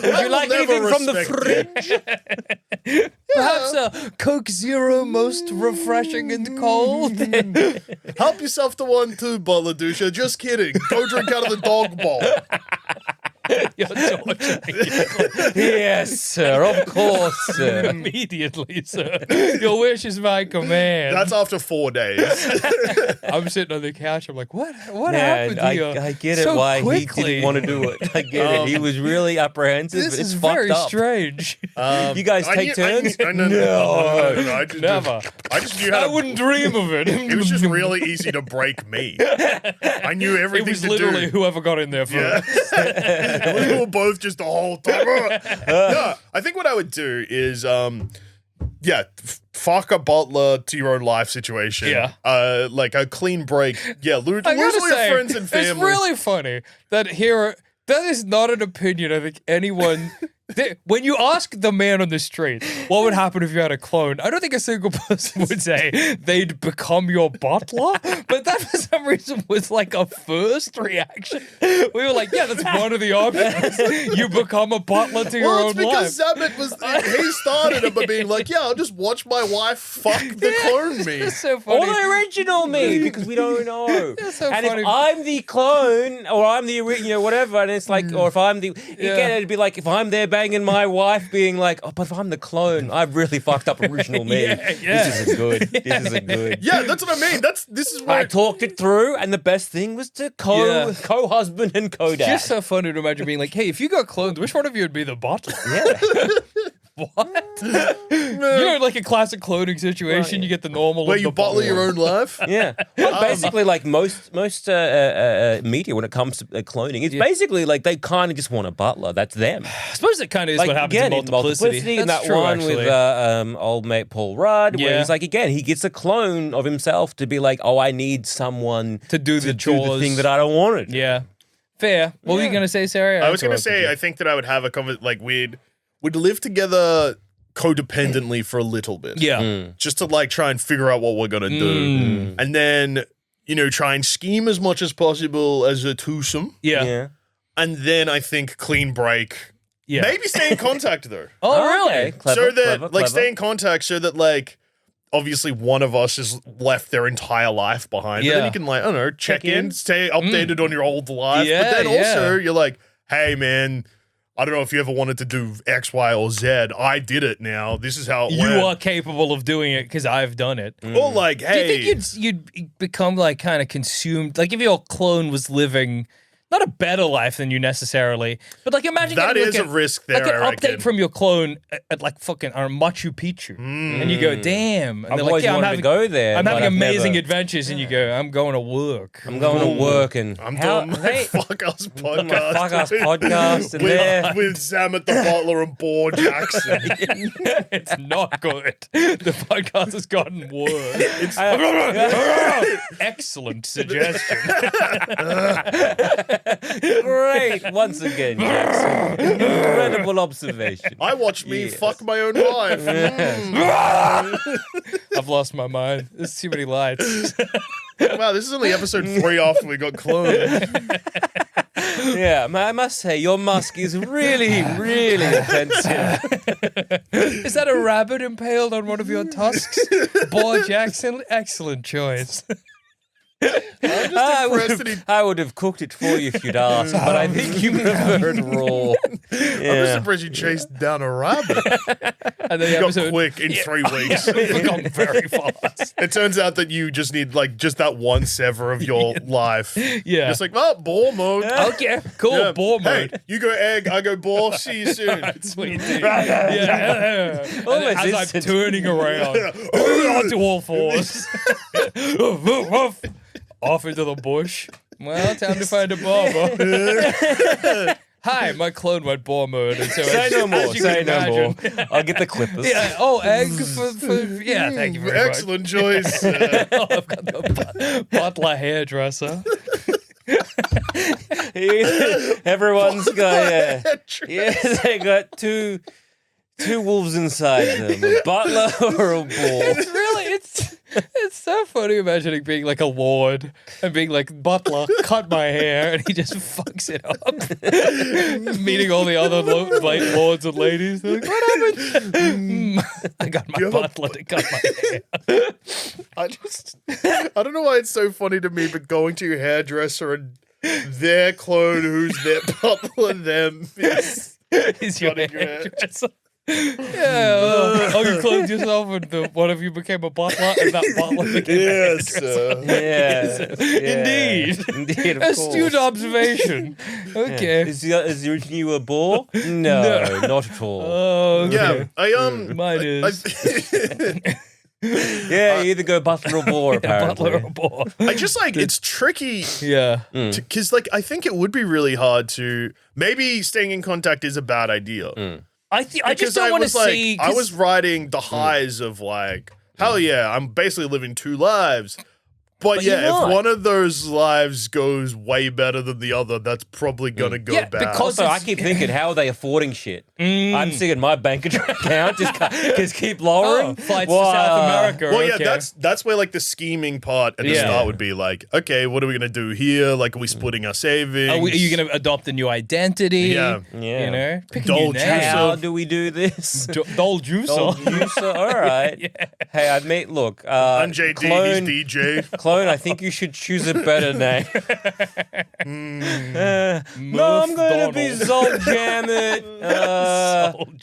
you like anything from the fridge? Perhaps a Coke Zero, most refreshing and cold. Help yourself to one too, butler douche. Just kidding. Go drink out of the dog bowl. You're torturing Yes, sir. Of course, sir. immediately, sir. Your wish is my command. That's after 4 days. I'm sitting on the couch. I'm like, what Man, happened here? I get it so why quickly? he didn't want to do it. I get it. He was really apprehensive. This but it's is fucked very up. strange. You guys take turns? No. I just Never. I just knew how I to. wouldn't dream of it. It was just really easy to break me. I knew It everything was to literally do. whoever got in there first. Yeah. We were both just the whole time. No, I think what I would do is, fuck a butler to your own life situation. Yeah. Like a clean break. Yeah, lose I all gotta your say, friends and family. it's really funny that that is not an opinion I think anyone. When you ask the man on the street, what would happen if you had a clone? I don't think a single person would say they'd become your butler, but that for some reason was like a first reaction. We were like, yeah, that's one of the options. You become a butler to your Well, own it's because life. Zammit he started it by being like, yeah, I'll just watch my wife fuck the clone me. It's so Or funny. the original me, because we don't know. That's so and funny. if I'm the clone, or I'm the whatever, and it's like, or if I'm the, again, it'd be like, if I'm there banging my wife, being like, "Oh, but if I'm the clone, I've really fucked up original me. This isn't good. This isn't good." Yeah, that's what I mean. This is where I talked it through, and the best thing was to co-husband and co-dad. Just so funny to imagine being like, hey, if you got cloned, which one of you would be the butler? Yeah. What? You know, like a classic cloning situation, you get the normal. where and you the bottle your own life. Yeah. Well, basically, like most media, when it comes to cloning, it's basically like they kind of just want a butler. That's them. I suppose it kind of is Like what happens again, in multiplicity. and That's that true, one actually. with old mate Paul Rudd, where Yeah. he's like, again, he gets a clone of himself to be like, "Oh, I need someone To do the do chores. the thing that I don't want to." Yeah. Fair. What were you going to say, Sarah? I was going to say, I think that I would have a like we'd live together codependently for a little bit. Yeah. Just to like try and figure out what we're going to do. And then, try and scheme as much as possible as a twosome. Yeah. Yeah. And then I think clean break. Yeah. Maybe stay in contact though. Oh, really? Okay. Clever, so that clever, like clever. stay in contact so that like obviously one of us has left their entire life behind. But then Yeah. you can like, I don't know, check in, stay updated on your old life. Yeah, but then also yeah. you're like, hey man, I don't know if you ever wanted to do X, Y, or Z. I did it now. This is how it You went. are capable of doing it because I've done it. Or like, Do hey, you think you'd become like kind of consumed? Like if your clone was living not a better life than you necessarily, but like imagine that getting, is like, a risk there, like an I reckon. update from your clone at like fucking Machu Picchu, and you go, damn, and I've they're like, always yeah, I'm wanted having to go there. I'm but having I've amazing never- adventures, and you go, I'm going to work. I'm going to work and I'm how- doing my hey, fuck us my podcast. fuck us podcast and there. with Zammit the Butler and Boar Jackson. It's not good. The podcast has gotten worse. Excellent suggestion. Great, once again, Jackson. Incredible observation. I watched me fuck my own wife. I've lost my mind. There's too many lights. Wow, this is only episode 3 after we got cloned. Yeah, I must say, your musk is really, really offensive. Is that a rabbit impaled on one of your tusks? Boy Jackson, excellent choice. I would have cooked it for you if you'd asked, but I think you preferred raw. I'm just surprised you chased down a rabbit. And then the You got episode quick in 3 weeks. we've gone very fast. It turns out that you just need like just that one sever of your life. Yeah. Just like, boar mode. Okay, cool. Yeah. Bore mode. Hey, you go egg, I go boar. See you soon. That's what you do. Yeah. And Almost as I'm instant. turning around, onto all fours. Off into the bush. Well, time to find a barber. Hi, my clone went bore mode. And so Say no more. as you Say can no more. imagine- I'll get the clippers. Yeah. Oh, egg for yeah. Thank you very Excellent choice. much. Oh, I've got the butler hairdresser. Everyone's got they got two wolves inside them, a butler or a bull. It's really it's so funny imagining being like a lord and being like, butler, cut my hair, and he just fucks it up. Meeting all the other lords and ladies. They're like, what happened? I got my butler to cut my hair. I don't know why it's so funny to me, but going to your hairdresser and their clone, who's their butler, them Is your cutting your hair. hairdresser. Yeah, you cloned yourself and one of you became a butler and that butler became a hairdresser. Indeed. Of Astute course. observation. Okay. Is you a boar? No, not at all. Oh, okay. Yeah, Mine is. Yeah, you either go butler or boar, apparently. Butler or boar. I just like it's tricky Yeah. because like I think it would be really hard to maybe staying in contact is a bad idea. I just Because don't want to was like, see. I was riding the highs of like, hell yeah, I'm basically living 2 lives. But you're yeah, not. if one of those lives goes way better than the other, that's probably gonna go Yeah, bad. because- Also, I keep thinking, how are they affording shit? I'm seeing my bank account just keep lowering. Oh, flights to South America. well, yeah, okay. that's where like the scheming part at the Yeah. start would be like, okay, what are we gonna do here? Like, are we splitting our savings? Are you going to adopt a new identity? Yeah. Yeah. You know? Pick a Dole new name. juice. How do we do this? Dole juicer. Oh, you, sir? All right. Hey, I mean, look. I'm JD, clone, he's DJ. clone, I think you should choose a better name. No, I'm going to be Zol Jammit.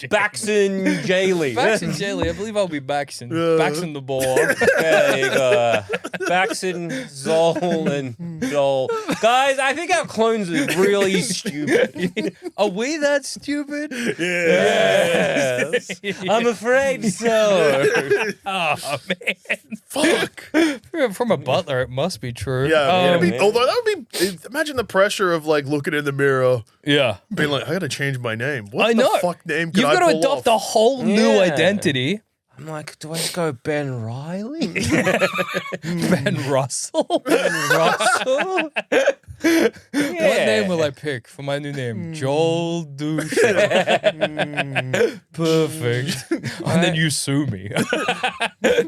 Baxon Jaley. Baxon Jaley. I believe I'll be Baxon. Baxon the ball. There you go. Baxon, Zol, and Joel. Guys, I think our clones are really stupid. Are we that stupid? Yes. I'm afraid so. Oh, man. Fuck. From a butler, it must be true. Yeah, although that would be, imagine the pressure of like looking in the mirror, being like, I gotta change my name. What I know. the fuck name could You've I got to pull adopt off? a whole new identity. I'm like, do I just go Ben Riley? Ben Russell? Russell? What name will I pick for my new name? Joel Douche. Perfect. And then you sue me.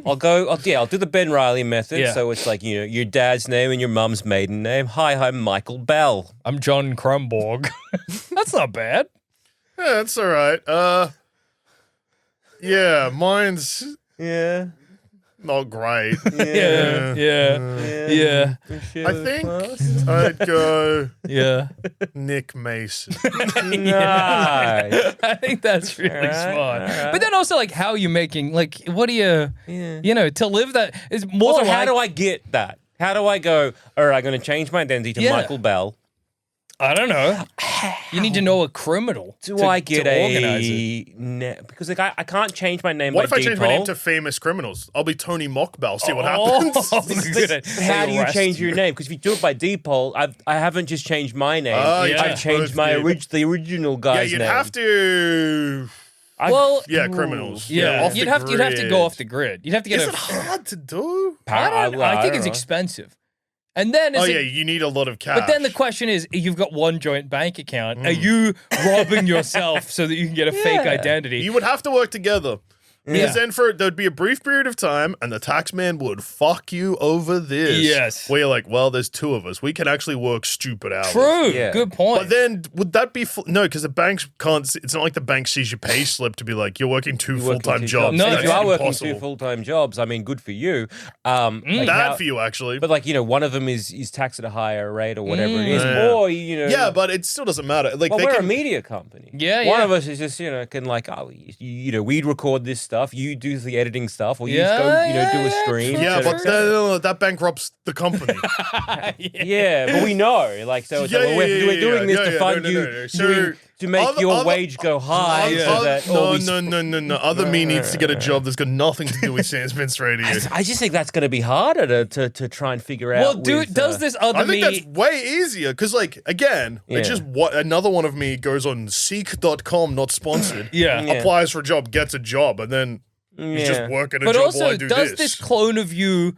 I'll do the Ben Riley method. Yeah. So it's like, your dad's name and your mum's maiden name. Hi, I'm Michael Bell. I'm John Crumborg. That's not bad. Yeah, that's all right. Yeah, mine's not great. Yeah. I think I'd go Yeah. Nick Mason. Nice. I think that's really smart. all right. But then also, like, how are you making, like, what do you, to live that is more Also, like, how do I get that? How do I go, all right, I'm going to change my identity to Michael Bell. I don't know. You need to know a criminal. Do to, I get to organize it. because like I can't change my name What by if I change my name default. to famous criminals? I'll be Tony Mockbell. See what happens. Good. How do you change your name? Because if you do it by default, I haven't just changed my name. Yeah. I've changed my the original guy's Yeah, you'd name. have to. Criminals. Yeah, off you'd the have to grid. go off the grid. You'd have to get Is a. it hard to do? I think it's don't know. expensive. And then You need a lot of cash. But then the question is, you've got one joint bank account. Are you robbing yourself so that you can get a fake identity? you would have to work together. Because then there'd be a brief period of time and the tax man would fuck you over this. Yes. Where you're like, well, there's two of us. We can actually work stupid hours. True. Yeah. Good point. But then would that be no? Because the banks can't. It's not like the bank sees your pay slip to be like you're working two full-time jobs. No, if you are working impossible. two full-time jobs, I mean, good for you. Bad for you actually. But like one of them is taxed at a higher rate or whatever it is, Yeah. or yeah, but it still doesn't matter. Like Well, they we're a can, media company. Yeah, One yeah. of us is just can like we'd record this stuff, you do the editing stuff, or you Yeah, just go do a yeah, stream. true, yeah, et but cetera. that bankrupts the company. Yeah, but we know, like, so it's Yeah, like, well, yeah, we're doing this yeah, to yeah, fund no, you, no, no. So to make other- your other- wage go high. so that No. Other me needs to get a job that's got nothing to do with Sandspence Radio. I just think that's going to be harder to try and figure out. well, dude, does this other I think me? that's way easier because, like, again, it's just what another one of me goes on Seek.com, not sponsored. Yeah. applies for a job, gets a job, and then he's just working a But job while also, I do does this. this clone of you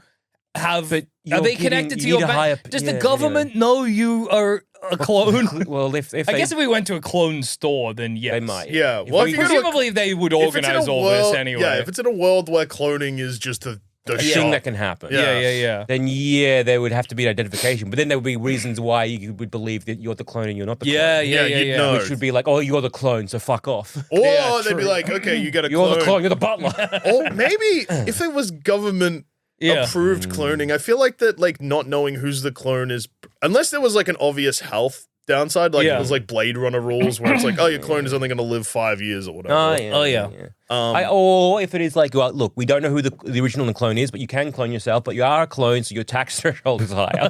have? Are you're they getting- connected to you your need a higher- bank? Does the yeah, government know you are a clone? Well, if I guess if we went to a clone store, then yes, they might. Yeah, If well, we- if you go to a- Presumably, they would if it's in a organize all world- this anyway. Yeah, if it's in a world where cloning is just the a shop. thing that can happen. yeah. Then there would have to be an identification, but then there would be reasons why you would believe that you're the clone and you're not the Yeah, clone. yeah, you'd know. Which would be like, oh, you're the clone, so fuck off. Or Yeah, they'd be true. like, okay, you get a You're clone. the clone, you're the butler. Or maybe if it was government approved cloning, I feel like that, like, not knowing who's the clone is, unless there was like an obvious health downside, like it was like Blade Runner rules where it's like, oh, your clone is only going to live 5 years or whatever. Oh, yeah. Or if it is like, well, look, we don't know who the original clone is, but you can clone yourself, but you are a clone, so your tax threshold is higher.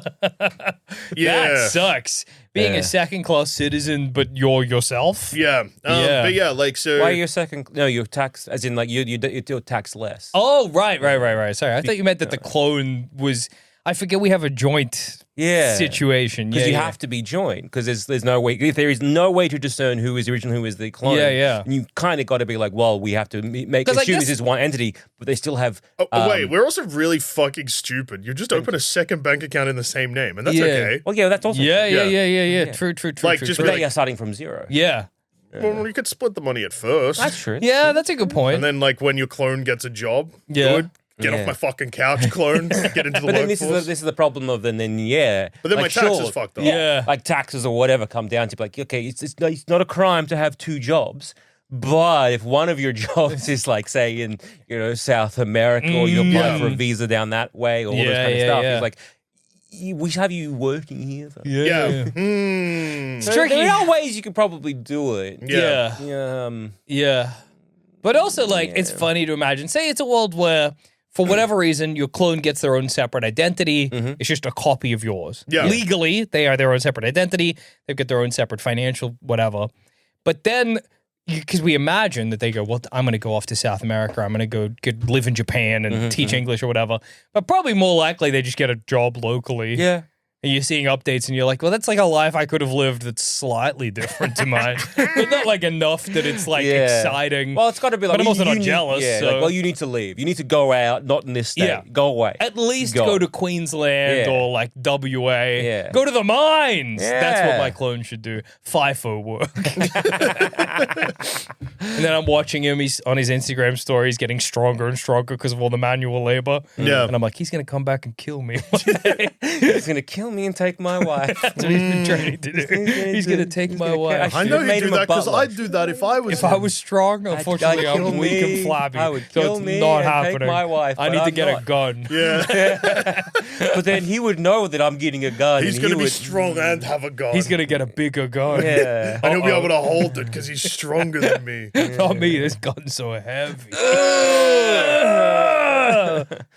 Yeah. That sucks. Being a second-class citizen, but you're yourself. Yeah. But yeah, like, so. Why are you second? No, you're taxed, as in like you're taxed less. Oh, right. Sorry, I thought you meant that the clone was. I forget we have a joint situation. Because you have to be joined, because there's no way, if there is no way to discern who is the original, who is the clone. Yeah. You kind of got to be like, well, we have to assume this is one entity, but they still have. Wait, we're also really fucking stupid. You just open a second bank account in the same name, and that's okay. Well, yeah, that's also Yeah. True. Like, just But be then you're starting from zero. Yeah. Well, you could split the money at first. That's true. Yeah, that's a good point. And then, like, when your clone gets a job, Yeah. get off my fucking couch, clone, get into the But then workforce. this is the problem of then But then my tax is fucked up. Yeah. like taxes or whatever come down to like, okay, it's not a crime to have two jobs, But if one of your jobs is like, say, in South America, or you apply for a visa down that way, or all this kind of stuff, it's like, we should have you working here. So. It's So tricky. there are ways you could probably do it. Yeah. But also, like, it's funny to imagine. Say it's a world where, for whatever reason, your clone gets their own separate identity. It's just a copy of yours. Yeah. Legally, they are their own separate identity. They get their own separate financial whatever. But then, because we imagine that they go, well, I'm going to go off to South America. I'm going to go live in Japan and teach English or whatever. But probably more likely they just get a job locally. Yeah. And you're seeing updates and you're like, well, that's like a life I could have lived that's slightly different to mine. But not like enough that it's like exciting. Well, it's got to be like, but I'm also not jealous. Yeah, so. like, you need to leave. You need to go out, not in this state. Yeah. Go away. At least go to Queensland or like WA. Yeah. Go to the mines. Yeah. That's what my clone should do. FIFO work. And then I'm watching him. He's on his Instagram story. He's getting stronger and stronger because of all the manual labor. Yeah. And I'm like, he's going to come back and kill me. He's going to kill me and take my wife. That's what he's been training to do. He's going to take my wife. I know you do that because I'd do that if I was. If I was strong, unfortunately, I'm weak and flabby. I would so kill it's me not and happening. take my wife, I but need to I'm get a not. gun. Yeah. But then he would know that I'm getting a gun. He's and going to he be would- strong and have a gun. He's going to get a bigger gun. Yeah. And he'll be able to hold it because he's stronger than me. Not me. This gun's so heavy.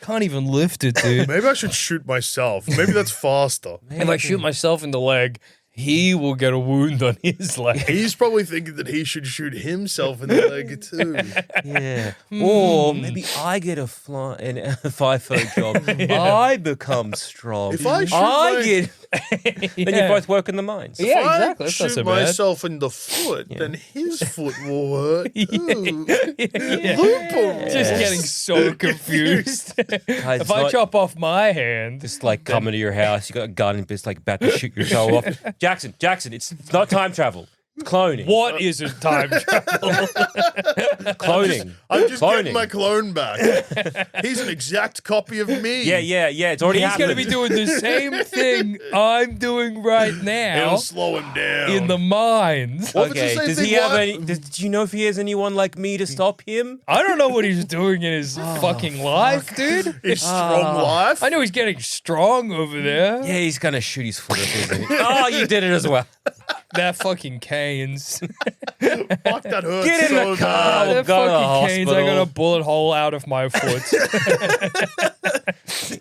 Can't even lift it, dude. Maybe I should shoot myself. Maybe that's faster. If I shoot myself in the leg, he will get a wound on his leg. He's probably thinking that he should shoot himself in the leg too. Yeah. Or maybe I get a FIFO job. I become strong. If I shoot then you both work in the mines. Yeah, If I exactly. That's not shoot so bad. myself in the foot, then his foot will hurt. Ooh. Yeah. Loophole. Just getting so confused. Guys, If it's I not chop off my hand, just like coming to your house, you got a gun and it's like about to shoot your toe off. Jackson, it's not time travel. It's cloning. what isn't time travel? Cloning. I'm just Cloning. getting my clone back. He's an exact copy of me. Yeah. It's already He's happened. going to be doing the same thing I'm doing right now It'll slow him down. in the mines. What if it's Okay. the same Does thing? he have What? any? Do you know if he has anyone like me to stop him? I don't know what he's doing in his fucking life, dude. His strong life? I know he's getting strong over there. Yeah, he's gonna shoot his foot off, isn't he? Oh, you did it as well. That fucking canes. Fuck, that hurts Get in so the car. bad. That go to the fucking canes. I got a hospital. bullet hole out of my foot.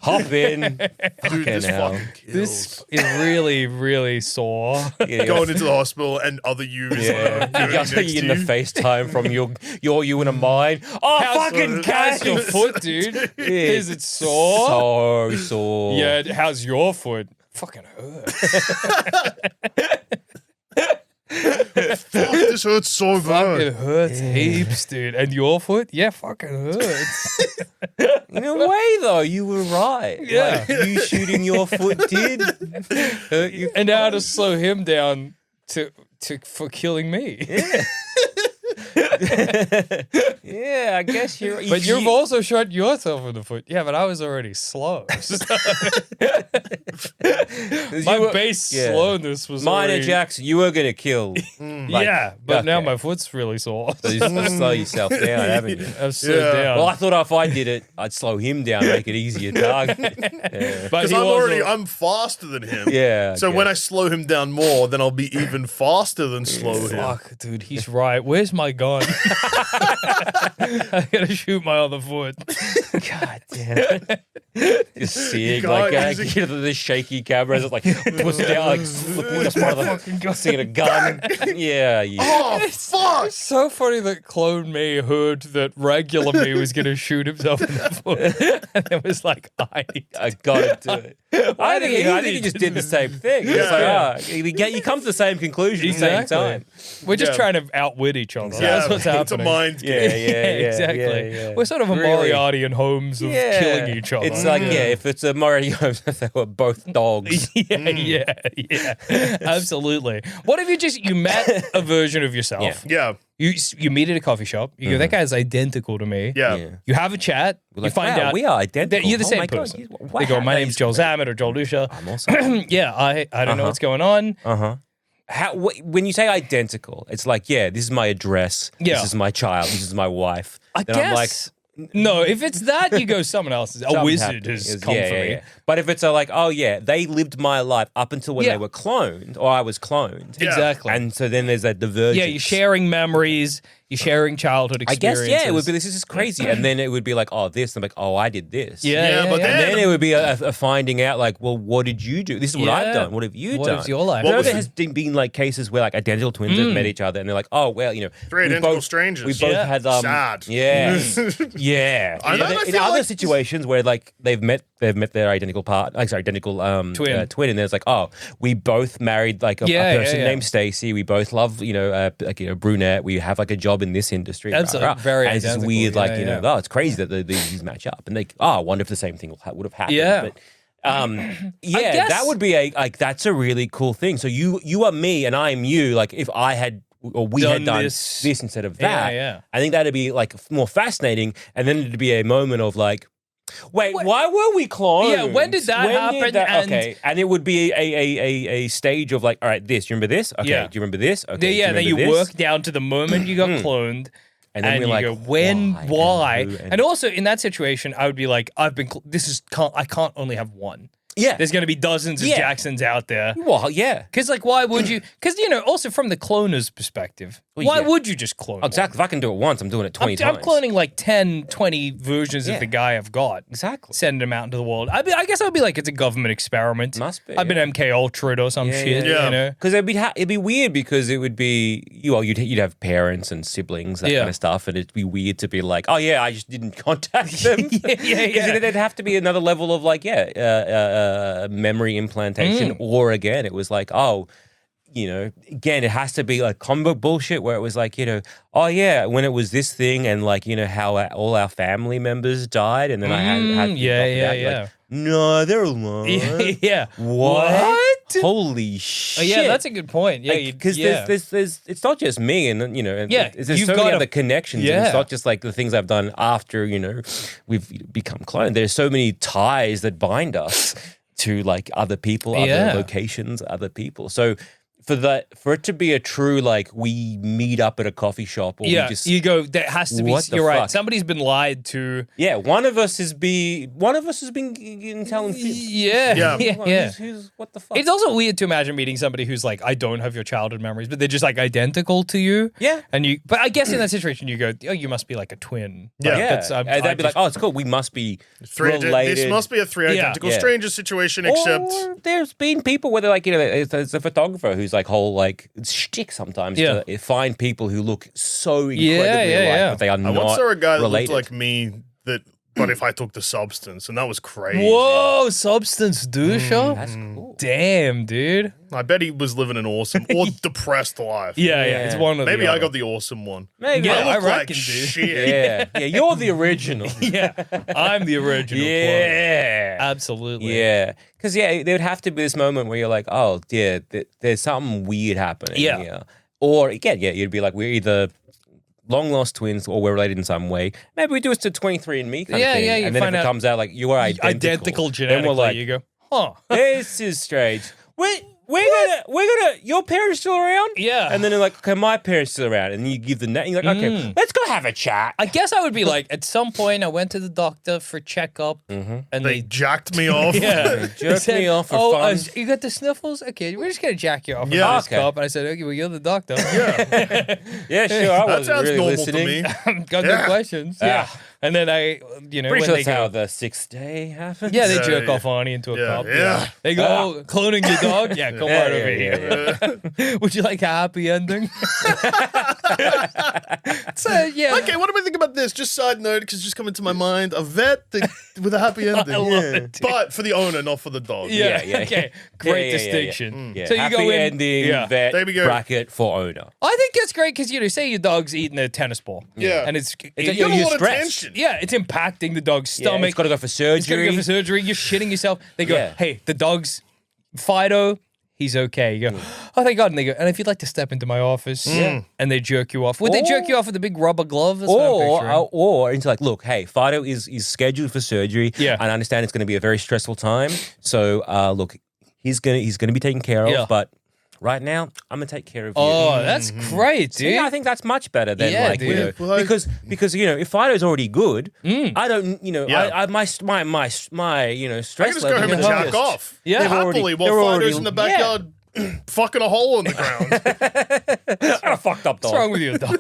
Hop in. Dude, Fucking this hell. fucking kills. This is really, really sore. Yeah, Going into the hospital and other yous yeah. like, going Just next in to the you. FaceTime from you in a mine. Oh, fucking How's your canes. foot, dude? Is it sore? So sore. Yeah, how's your foot? Fucking hurts. Fuck, this hurts so bad. It hurts heaps, dude. And your foot? Yeah, fucking hurts. In a way, though, you were right. Yeah. Like, you shooting your foot did hurt you. And now to slow him down for killing me. Yeah, I guess you're. But you've also shot yourself in the foot. Yeah, but I was already slow. My base slowness was Minor already... Jackson, you were gonna kill. Yeah, but now okay. my foot's really sore. So you slow yourself down, haven't you? I've slowed Yeah. down. Well, I thought if I did it, I'd slow him down, make it easier target. Yeah. But Because he I'm faster than him. Yeah, So okay. when I slow him down more, then I'll be even faster than slow him. Fuck, dude, he's right. Where's my gun? I gotta shoot my other foot. God damn it. Just seeing God, like using- the shaky cameras, it's like puts it down, like flipping just part of the seeing a gun. Yeah, yeah. Oh, fuck! It's so funny that clone me heard that regular me was gonna shoot himself in the foot, and it was like, I gotta do it. I think he just did the same thing. It's like, you come to the same conclusion at the same time. We're just Yeah. trying to outwit each other. Yeah, That's what's happening. It's a mind Yeah, game. yeah, exactly. yeah. We're sort of a Really. Moriarty and Holmes of killing each other. It's like, if it's a Moriarty Holmes, they were both dogs. yeah. Absolutely. What if you met a version of yourself? Yeah. You meet at a coffee shop. You go, that guy's identical to me. Yeah. Yeah. You have a chat. We're You like, find wow, out we are identical. that you're the Oh same my God, person. wow, They go, my that name's is Joel great. Zammit or Joel Dusha. I'm also. Yeah, I don't know what's going on. Uh-huh. when you say identical, it's like, yeah, this is my address, this is my child, this is my wife. I then guess. No, if it's that, you go someone else's. A wizard has come for me. Yeah. But if it's like, oh yeah, they lived my life up until when they were cloned, or I was cloned. Yeah. Exactly. And so then there's that divergence. Yeah, you're sharing memories, you're sharing childhood experiences. I guess, it would be, this is crazy. And then it would be like, oh, this. And I'm like, oh, I did this. But And then it would be a finding out like, well, what did you do? This is what I've done. What have you done? What is your life? There has been like cases where like identical twins have met each other and they're like, oh, well, three identical strangers. We both had sad. Yeah. Yeah. In other situations where like they've met their identical twin, and there's like, oh, we both married like a person named Stacy. We both love brunette. We have like a job in this industry. Absolutely, very and it's just weird, oh, it's crazy that these match up, and I wonder if the same thing would have happened. Yeah. But, that would be that's a really cool thing. So you are me and I am you. Like if I had or we had done this instead of that, I think that'd be like more fascinating. And then it'd be a moment of like, wait, why were we cloned? Yeah, when did that happen? And it would be a stage of like, all right, this. Do you remember this? Okay. Do you remember this? Okay. Then you work down to the moment you got cloned. And then you go, when, why? And also in that situation, I would be like, I can't only have one. Yeah. There's going to be dozens of Jacksons out there. Well, yeah. Because, like, why would you? Because, also from the cloner's perspective, why would you just clone exactly. one? If I can do it once, I'm doing it 20 times. I'm cloning like 10, 20 versions of the guy I've got. Exactly. Sending them out into the world. I guess I would be like, it's a government experiment. Must be. I've been MK Ultra'd or some shit, you know? Because it'd be weird because it would be, you'd have parents and siblings, that kind of stuff, and it'd be weird to be like, oh yeah, I just didn't contact them. Because there'd have to be another level of like, memory implantation, or again, it was like, oh, again, it has to be like comic book bullshit where it was like, oh yeah, when it was this thing and like, how all our family members died, and then I had like, no, they're alone. What? Holy shit! Yeah, that's a good point. Yeah, because there's it's not just me, and there's so many other connections. And it's not just like the things I've done after we've become cloned. There's so many ties that bind us to like other people, other locations, other people. So for it to be a true like we meet up at a coffee shop, or we just, you go, that has to be. You're right. Somebody's been lied to. Yeah, one of us has been telling fibs. Who's what the fuck? It's also weird to imagine meeting somebody who's like, I don't have your childhood memories, but they're just like identical to you. Yeah, but I guess in that situation you go, oh, you must be like a twin. And they'd be like, oh, it's cool. We must be related. This must be a three identical strangers situation. Except there's been people where they're like, there's a photographer who's like whole like shtick sometimes to find people who look so incredibly alike, but they are not related. I once saw a guy that looked like me, but if I took the substance, and that was crazy. Whoa, substance doucher? That's cool. Damn, dude. I bet he was living an awesome or depressed life. Yeah, it's one of maybe the I got the awesome one. Maybe I reckon, like dude. Shit. Yeah, you're the original. I'm the original. Yeah, absolutely. Yeah, because there would have to be this moment where you're like, oh, yeah, there's something weird happening here. Or again, you'd be like, we're either long lost twins or we're related in some way. Maybe we do it to 23andMe kind of thing. And then if it comes out like you are identical genetically, then we're like, you go, huh? This is strange. We're gonna. Your parents still around? Yeah. And then they're like, okay, my parents still around, and you give the name. You're like, okay, let's go have a chat. I guess I would be like, at some point, I went to the doctor for checkup, and they jacked me off. They jerked me off for fun. You got the sniffles? Okay, we're just gonna jack you off. Yeah. Cup. And I said, okay, well, you're the doctor. Yeah, sure. I that sounds really normal listening. to me. Got no questions. Yeah. And then pretty when sure they that's how the 6th day happens. Yeah, they jerk off Arnie into a cup. Yeah. They go, oh, cloning your dog? Yeah, come right over here. Would you like a happy ending? So, Okay, what do we think about this? Just side note, because it's just coming to my mind. A vet with a happy ending. I love it, dude. But for the owner, not for the dog. Yeah. Okay. Great distinction. Yeah. So you happy go in. ending, vet, There we go. bracket for owner. I think that's great because, say your dog's eating a tennis ball. Yeah. And it's You got a lot of tension. Yeah, it's impacting the dog's stomach. It's got to go for surgery. You're shitting yourself. They go, hey, the dog's Fido, he's okay. You go, oh, thank God. And they go, and if you'd like to step into my office, and they jerk you off. Would they jerk you off with a big rubber glove? Or it's like, look, hey, Fido is scheduled for surgery. Yeah. And I understand it's going to be a very stressful time. So, look, he's gonna be taken care of, but right now, I'm gonna take care of you. Oh, that's great, dude. Yeah, I think that's much better than Yeah, you know, dude. because you know, if Fido's already good, I don't, you know, Yeah. I my you know, I stress can just go level home and is jack just- off. Yeah. Happily already- while they're already- Fido's in the backyard fucking a hole in the ground. That's a fucked up dog. What's wrong with your dog?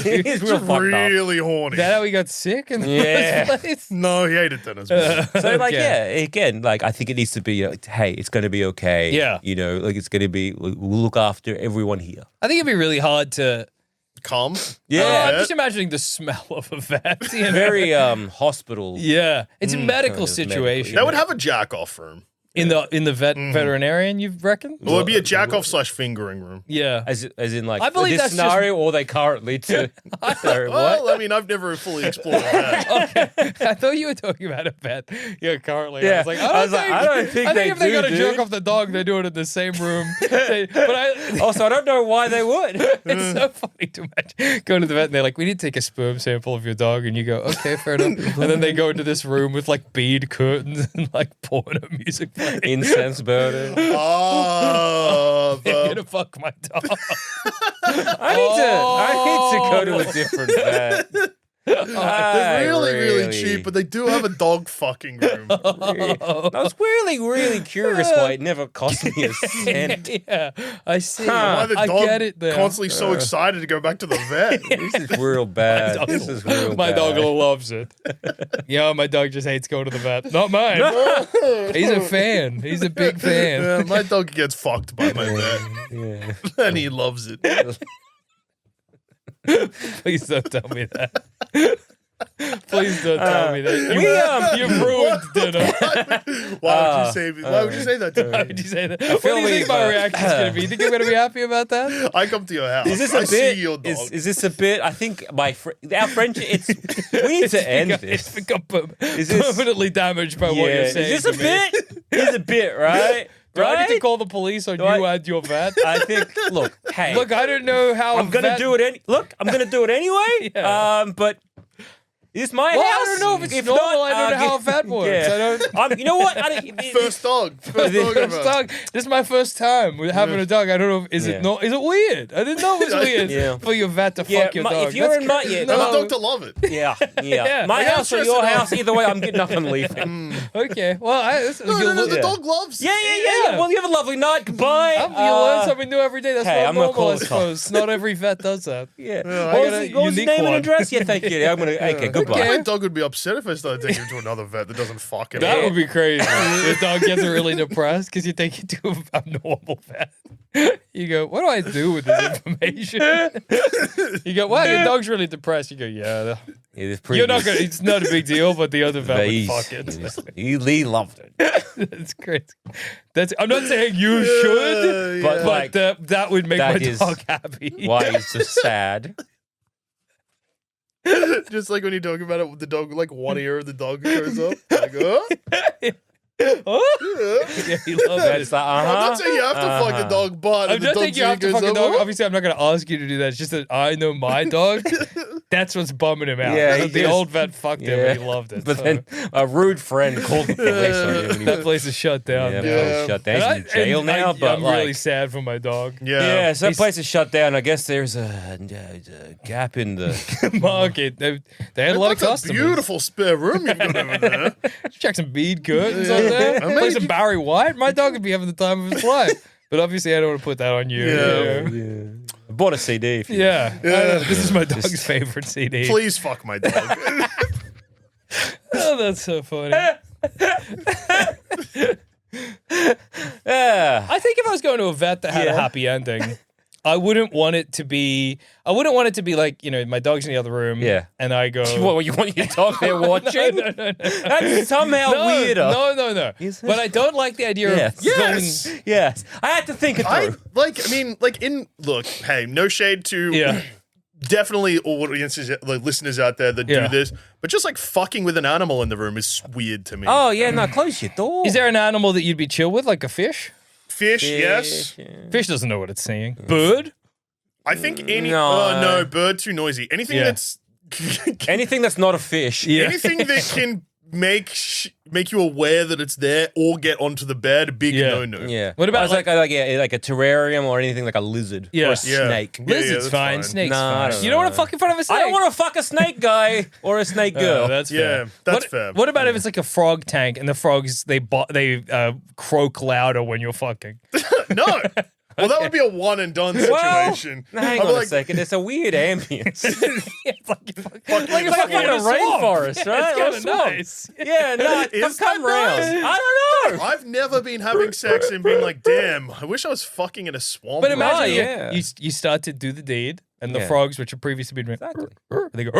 He's real fucked up. really horny. Is that how he got sick in the Yeah. first place? No, he hated dinners. man. So like, Okay. yeah, again, like I think it needs to be, hey, it's going to be okay. Yeah. You know, like it's going to be, we'll look after everyone here. I think it'd be really hard to. Calm. Yeah. I'm just imagining the smell of a vet. You know? Very hospital. Yeah, it's a medical Kind of medical, situation. They would have a jack off room. in the veterinarian, you reckon? Well, it'd be a jack off / fingering room. Yeah. As in like I believe this that's scenario, or they currently to. Sorry, Well, what? I mean, I've never fully explored that. I thought you were talking about a vet. Yeah, currently. Yeah. I was like, I was like, I don't think I think they if they do, got to jerk dude. off the dog, they do it in the same room. But Also, I don't know why they would. it's so funny to imagine going to the vet and they're like, we need to take a sperm sample of your dog, and you go, okay, fair enough. And then they go into this room with like bead curtains and like porno music playing. Incense burning. Oh, You're gonna fuck my dog. I need to go to a different vet. they're really cheap, but they do have a dog fucking room. I was really curious why it never cost me a cent. Yeah, I see. Why the I dog get it there. constantly so excited to go back to the vet? This is real bad. This is real My bad. dog loves it. Yeah, my dog just hates going to the vet. Not mine. He's a fan. He's a big fan. Yeah, my dog gets fucked by my vet, Yeah. and he loves it. Please don't tell me that. Please don't tell me that. You've ruined dinner. Why would you say? Why would you say that to Why me? would you say that? What do feel you think we- my reaction's going to be? You think I'm going to be happy about that? I come to your house. Is this a I bit? see your dog. Is this a bit? I think our friendship. We need to end It's this. become this- permanently damaged by what you're Is saying. this a to me. bit? It's a bit, right? Do I need to Right? call the police on you I- and your vet? I think. Look, hey. Look, I don't know how. I'm gonna do it. I'm gonna do it anyway. Yeah. But is my Well, house? I don't know if it's normal. I don't know how a vet works. Yeah. I don't. You know what? I don't, First dog. First dog. First ever. dog. This is my first time with having a dog. I don't know. Is Yeah. it not? Is it weird? I didn't know it was weird Yeah. for your vet to Yeah, fuck your my- dog. if you're That's in my- crazy. yeah, And the No. dog to love it. yeah. Yeah. My I gotta house or stress your it out. house? Either way, I'm getting up and leaving. Okay. Well, No, the Yeah. dog loves. Yeah. Yeah. Well, you have a lovely night. Goodbye. You learn something new every day. That's hey, not I'm gonna normal, call I the suppose. Not every vet does that. Yeah. I What got was, a what was his unique name one. and address? Yeah, thank you. Yeah, I'm gonna. Okay, goodbye. Okay. My dog would be upset if I started taking him to another vet that doesn't fuck him. That would be crazy. Your dog gets really depressed because you take it to a normal vet. You go, what do I do with this information? You go, well, your dog's really depressed. You go, yeah. It's pretty. You're not gonna. It's not a big deal, but the other vet would He's- fuck it. He loved it. That's great. I'm not saying you should, But, yeah. like, that would make that my is dog happy. Why he's so sad. Just like when you talk about it with the dog, like one ear of the dog goes up. Like, Yeah, he loves That it. is like, I'm not saying you have to fuck the dog, but I'm if the just dog's saying you have to ear fuck a goes dog. up, Obviously, I'm not going to ask you to do that. It's just that I know my dog. That's what's bumming him out. Yeah, So he the just- old vet fucked him and he loved it. But so then a rude friend called the police on him. And he that was, place is shut down. yeah, now. that was shut down. And He's in jail now, but I'm like, really sad for my dog. yeah, so that He's- place is shut down. I guess there's a gap in the. Market. They had a lot of that's customers. a beautiful spare room you've got over there. Check some bead curtains on there. I mean, Play some Barry White. My dog would be having the time of his life. But obviously, I don't want to put that on you. Yeah. you know? I bought a CD. If you Yeah. This is my dog's favorite CD. Please fuck my dog. Oh, that's so funny. Yeah. I think if I was going to a vet that had a Yeah. happy ending, I wouldn't want it to be. I wouldn't want it to be like, you know, my dog's in the other room. Yeah. And I go. What, you want your dog there watching? No. That's somehow No, weirder. no. Is it? But I don't like the idea Yes. of Yes. going. Yes. I had to think it through. Look, hey, no shade to Yeah. definitely audiences, like listeners out there that Yeah. do this, but just like fucking with an animal in the room is weird to me. Oh, yeah, no, close your door. Is there an animal that you'd be chill with, like a fish? Fish, yes. Fish doesn't know what it's saying. Bird? I think any. No. No, bird too noisy. Anything Yeah. that's. Anything that's not a fish. Yeah. Anything that can make you aware that it's there or get onto the bed. Big no. Yeah. What about like a terrarium or anything like a lizard or a snake? Lizard's that's fine. fine. Snake's Nah, fine. You don't want to fuck in front of a snake. I don't want to fuck a snake guy or a snake girl. That's fair. That's fair. What about if it's like a frog tank and the frogs they croak louder when you're fucking? No. Well, that would be a one and done situation. Hang on a second. It's a weird ambience. It's like like a fucking rainforest, right? It's kind of nice. Yeah, no, Is come that round. nice? I don't know. I've never been having sex and being like, damn, I wish I was fucking in a swamp. But imagine Oh, yeah. you start to do the deed, and the Yeah. frogs, which have previously been Exactly. they go.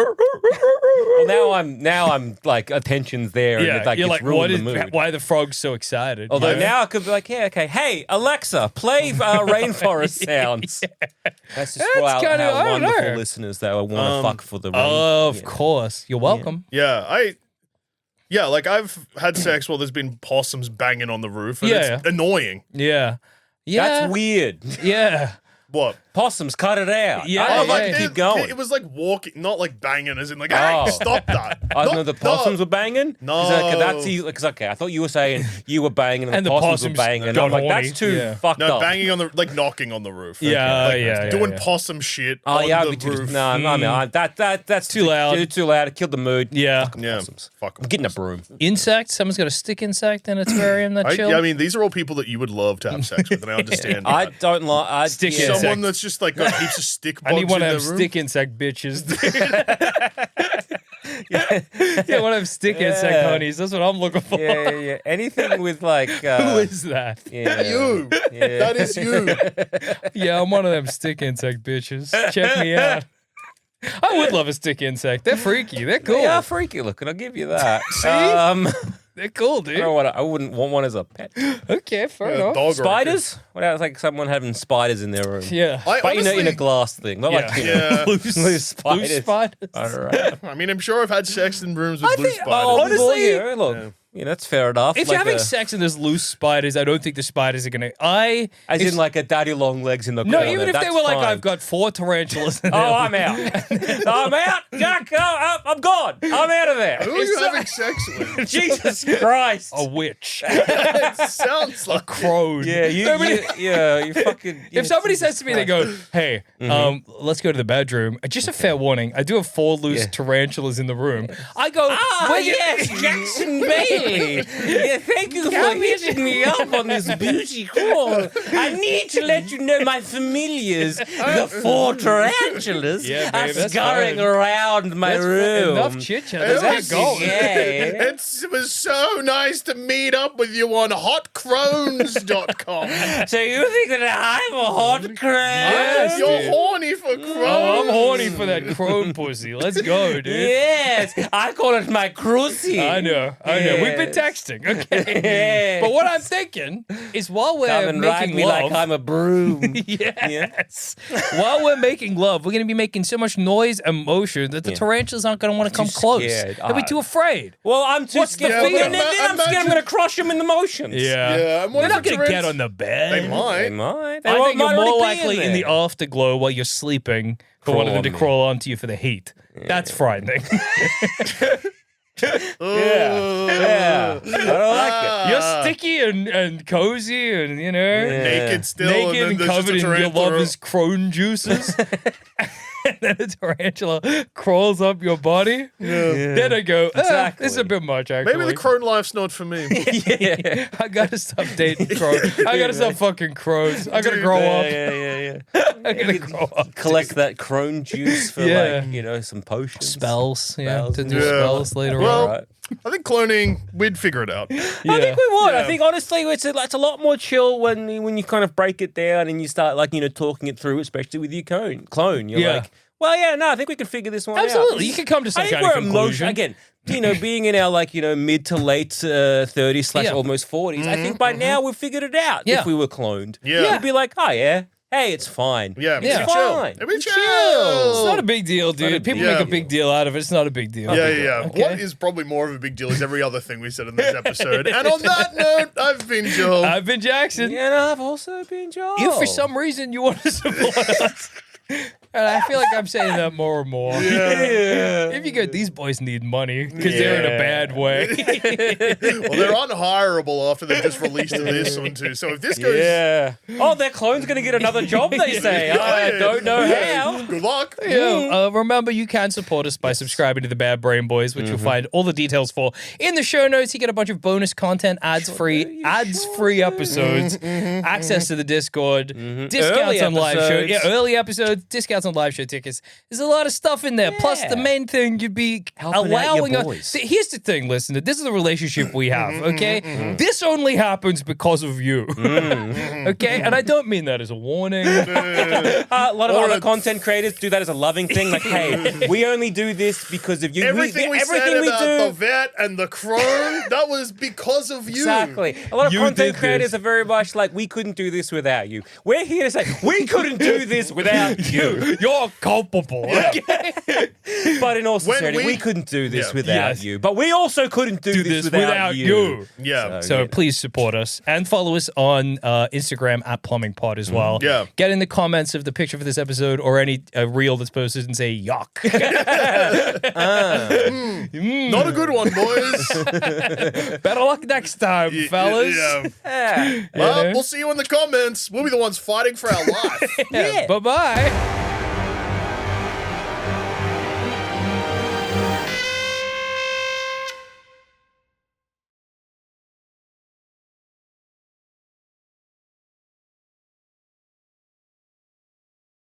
Well, now I'm like attention's there, and it's like you're it's like, ruined the mood. why are the frogs so excited? Although now I could be like, yeah, okay, hey Alexa, play rainforest sounds. That's just That's kinda- I how don't wonderful know. listeners that want to fuck for the rain. Of course, you're welcome. Yeah, like I've had sex while there's been possums banging on the roof, and Yeah. it's annoying. Yeah, That's weird. Yeah. What? Possums, cut it out. Yeah, I yeah, like yeah. to keep going. It was like walking, not like banging, as in like, Oh. hey, stop that. I No, know the possums no. were banging. No. Because okay, I thought you were saying you were banging and, And the the possums were possums banging. And got I'm like, horny. that's too Yeah. fucked No, up. banging on the, like knocking on the roof. Yeah, Like, yeah, doing yeah. possum shit Oh on yeah, the we could roof. just, no, that's Too loud. Too loud. It killed the mood. Yeah. Yeah, Possums. fuck 'em. I'm getting a broom. Insects. Someone's got a stick insect in a terrarium. That chill. I mean, these are all people that you would love to have sex with, and I understand. I that. don't like Stick yeah. insect. Someone that's just like got heaps of stick bugs I need one in of their them room. stick insect bitches. Yeah, one of them stick insect Yeah. honeys. That's what I'm looking for. Yeah. Anything with like Who is that? yeah. You. Yeah. That is you. Yeah, I'm one of them stick insect bitches. Check me out. I would love a stick insect. They're freaky. They're cool. They are freaky looking. I'll give you that. They're cool, I dude. don't know what I wouldn't want one as a pet. Okay, fair Yeah, enough. dog or a Spiders? What else? Like someone having spiders in their room. Yeah. I But in a honestly- glass thing, not like you know, Yeah. loose spiders. Loose spiders. All right. I mean, I'm sure I've had sex in rooms with blue spiders. honestly- look, yeah, that's fair enough. If Like you're having a- sex and there's loose spiders, I don't think the spiders are gonna. as if- in like a daddy long legs in the No, corner, even if they that's were like, fine. I've got 4 tarantulas. In Oh, there. I'm out. I'm out. Jack, I'm gone. I'm out of there. Who are you having sex with? Jesus Christ. A witch. It sounds like Crone. Yeah, you fucking. If somebody says to me, they go, "Hey, let's go to the bedroom." Just a fair warning: I do have 4 loose tarantulas in the room. I go, Ah, yes, Jackson Bailey. Yeah, thank you for hitting me up on this bougie call. I need to let you know my familiars, the 4 tarantulas, Yeah, are babe, that's scurrying fine. around my room. Enough chit chat. That's Let's get going. Yeah. it was so nice to meet up with you on hotcrones.com. So you think that I'm a hot crab? Yes, You're dude. horny for crones. Oh, I'm horny for that crone pussy. Let's go, dude. Yes, I call it my cruci. I know. We've been texting, okay? But what I'm thinking is while we're Come and ride making me love, like I'm a broom. yes, while we're making love, we're going to be making so much noise and motion that the tarantulas aren't going to want to come close. scared. They'll be too afraid. Well, I'm too What's the scared. fear? And then I'm scared I'm going to crush them in the motions. Yeah, I'm They're wondering not going to if get on the bed. They They might. might. They I might think you're already more be likely in the there. afterglow while you're sleeping for one of them to crawl onto you for the heat. That's frightening. Yeah. I don't like it. You're sticky and cozy and, you know, Naked still. naked and and then there's covered just in a your tarantula. lover's crone juices. And then a tarantula crawls up your body. Then I go, this is a bit much, actually. Maybe the crone life's not for me. I gotta stop dating crows. I gotta stop fucking crows. I gotta grow up. Yeah. I gotta grow up. Collect that crone juice for Yeah. like, some potions. Spells, Spells. to do Yeah. spells later Well, on. Right. I think cloning, we'd figure it out. I think we would. Yeah. I think honestly, it's a lot more chill when you kind of break it down and you start talking it through, especially with your clone. You're Yeah. like, well, yeah, no, I think we could figure this one out. Absolutely. You could come to some I think kind of we're conclusion. again. Being in our mid to late 30s / Yeah. almost 40s, I think by now we've figured it out. Yeah. If we were cloned, Yeah. we'd be like, oh yeah, hey, it's fine. Yeah, it's yeah. fine. It'd be chill. It's not a big deal, dude. a People big make a deal. big deal out of it. It's not a big deal. Yeah. Okay. What is probably more of a big deal is every other thing we said in this episode. And on that note, I've been Joel. I've been Jackson. And I've also been Joel. If for some reason you want to support us, And I feel like I'm saying that more and more. Yeah. If you go, these boys need money because they're in a bad way. Well, they're unhireable after they've just released this one too. So if this goes, oh, their clone's going to get another job. They say. I don't know how. Good luck. Yeah. Remember, you can support us by subscribing to the Bad Brain Boys, which you'll find all the details for in the show notes. You get a bunch of bonus content, ads-free episodes, access to the Discord, discounts on live show, early episodes, discounts on live show tickets. There's a lot of stuff in there. Plus, the main thing, you'd be allowing us. See, here's the thing, listener. This is the relationship we have, okay? This only happens because of you, okay? And I don't mean that as a warning. A lot of other content creators do that as a loving thing. Like, hey, we only do this because of you. Everything we said about the vet and the crone, that was because of you. Exactly. A lot of content creators are very much like, we couldn't do this without you. We're here to say, we couldn't do this without you. You're culpable. Okay? But in all sincerity, we couldn't do this without you. But we also couldn't do this without you. Yeah. So please support us and follow us on Instagram at plumbingpod as well. Yeah. Get in the comments of the picture for this episode or any reel that's posted and say yuck. Not a good one, boys. Better luck next time, fellas. Well, we'll see you in the comments. We'll be the ones fighting for our life. Bye-bye.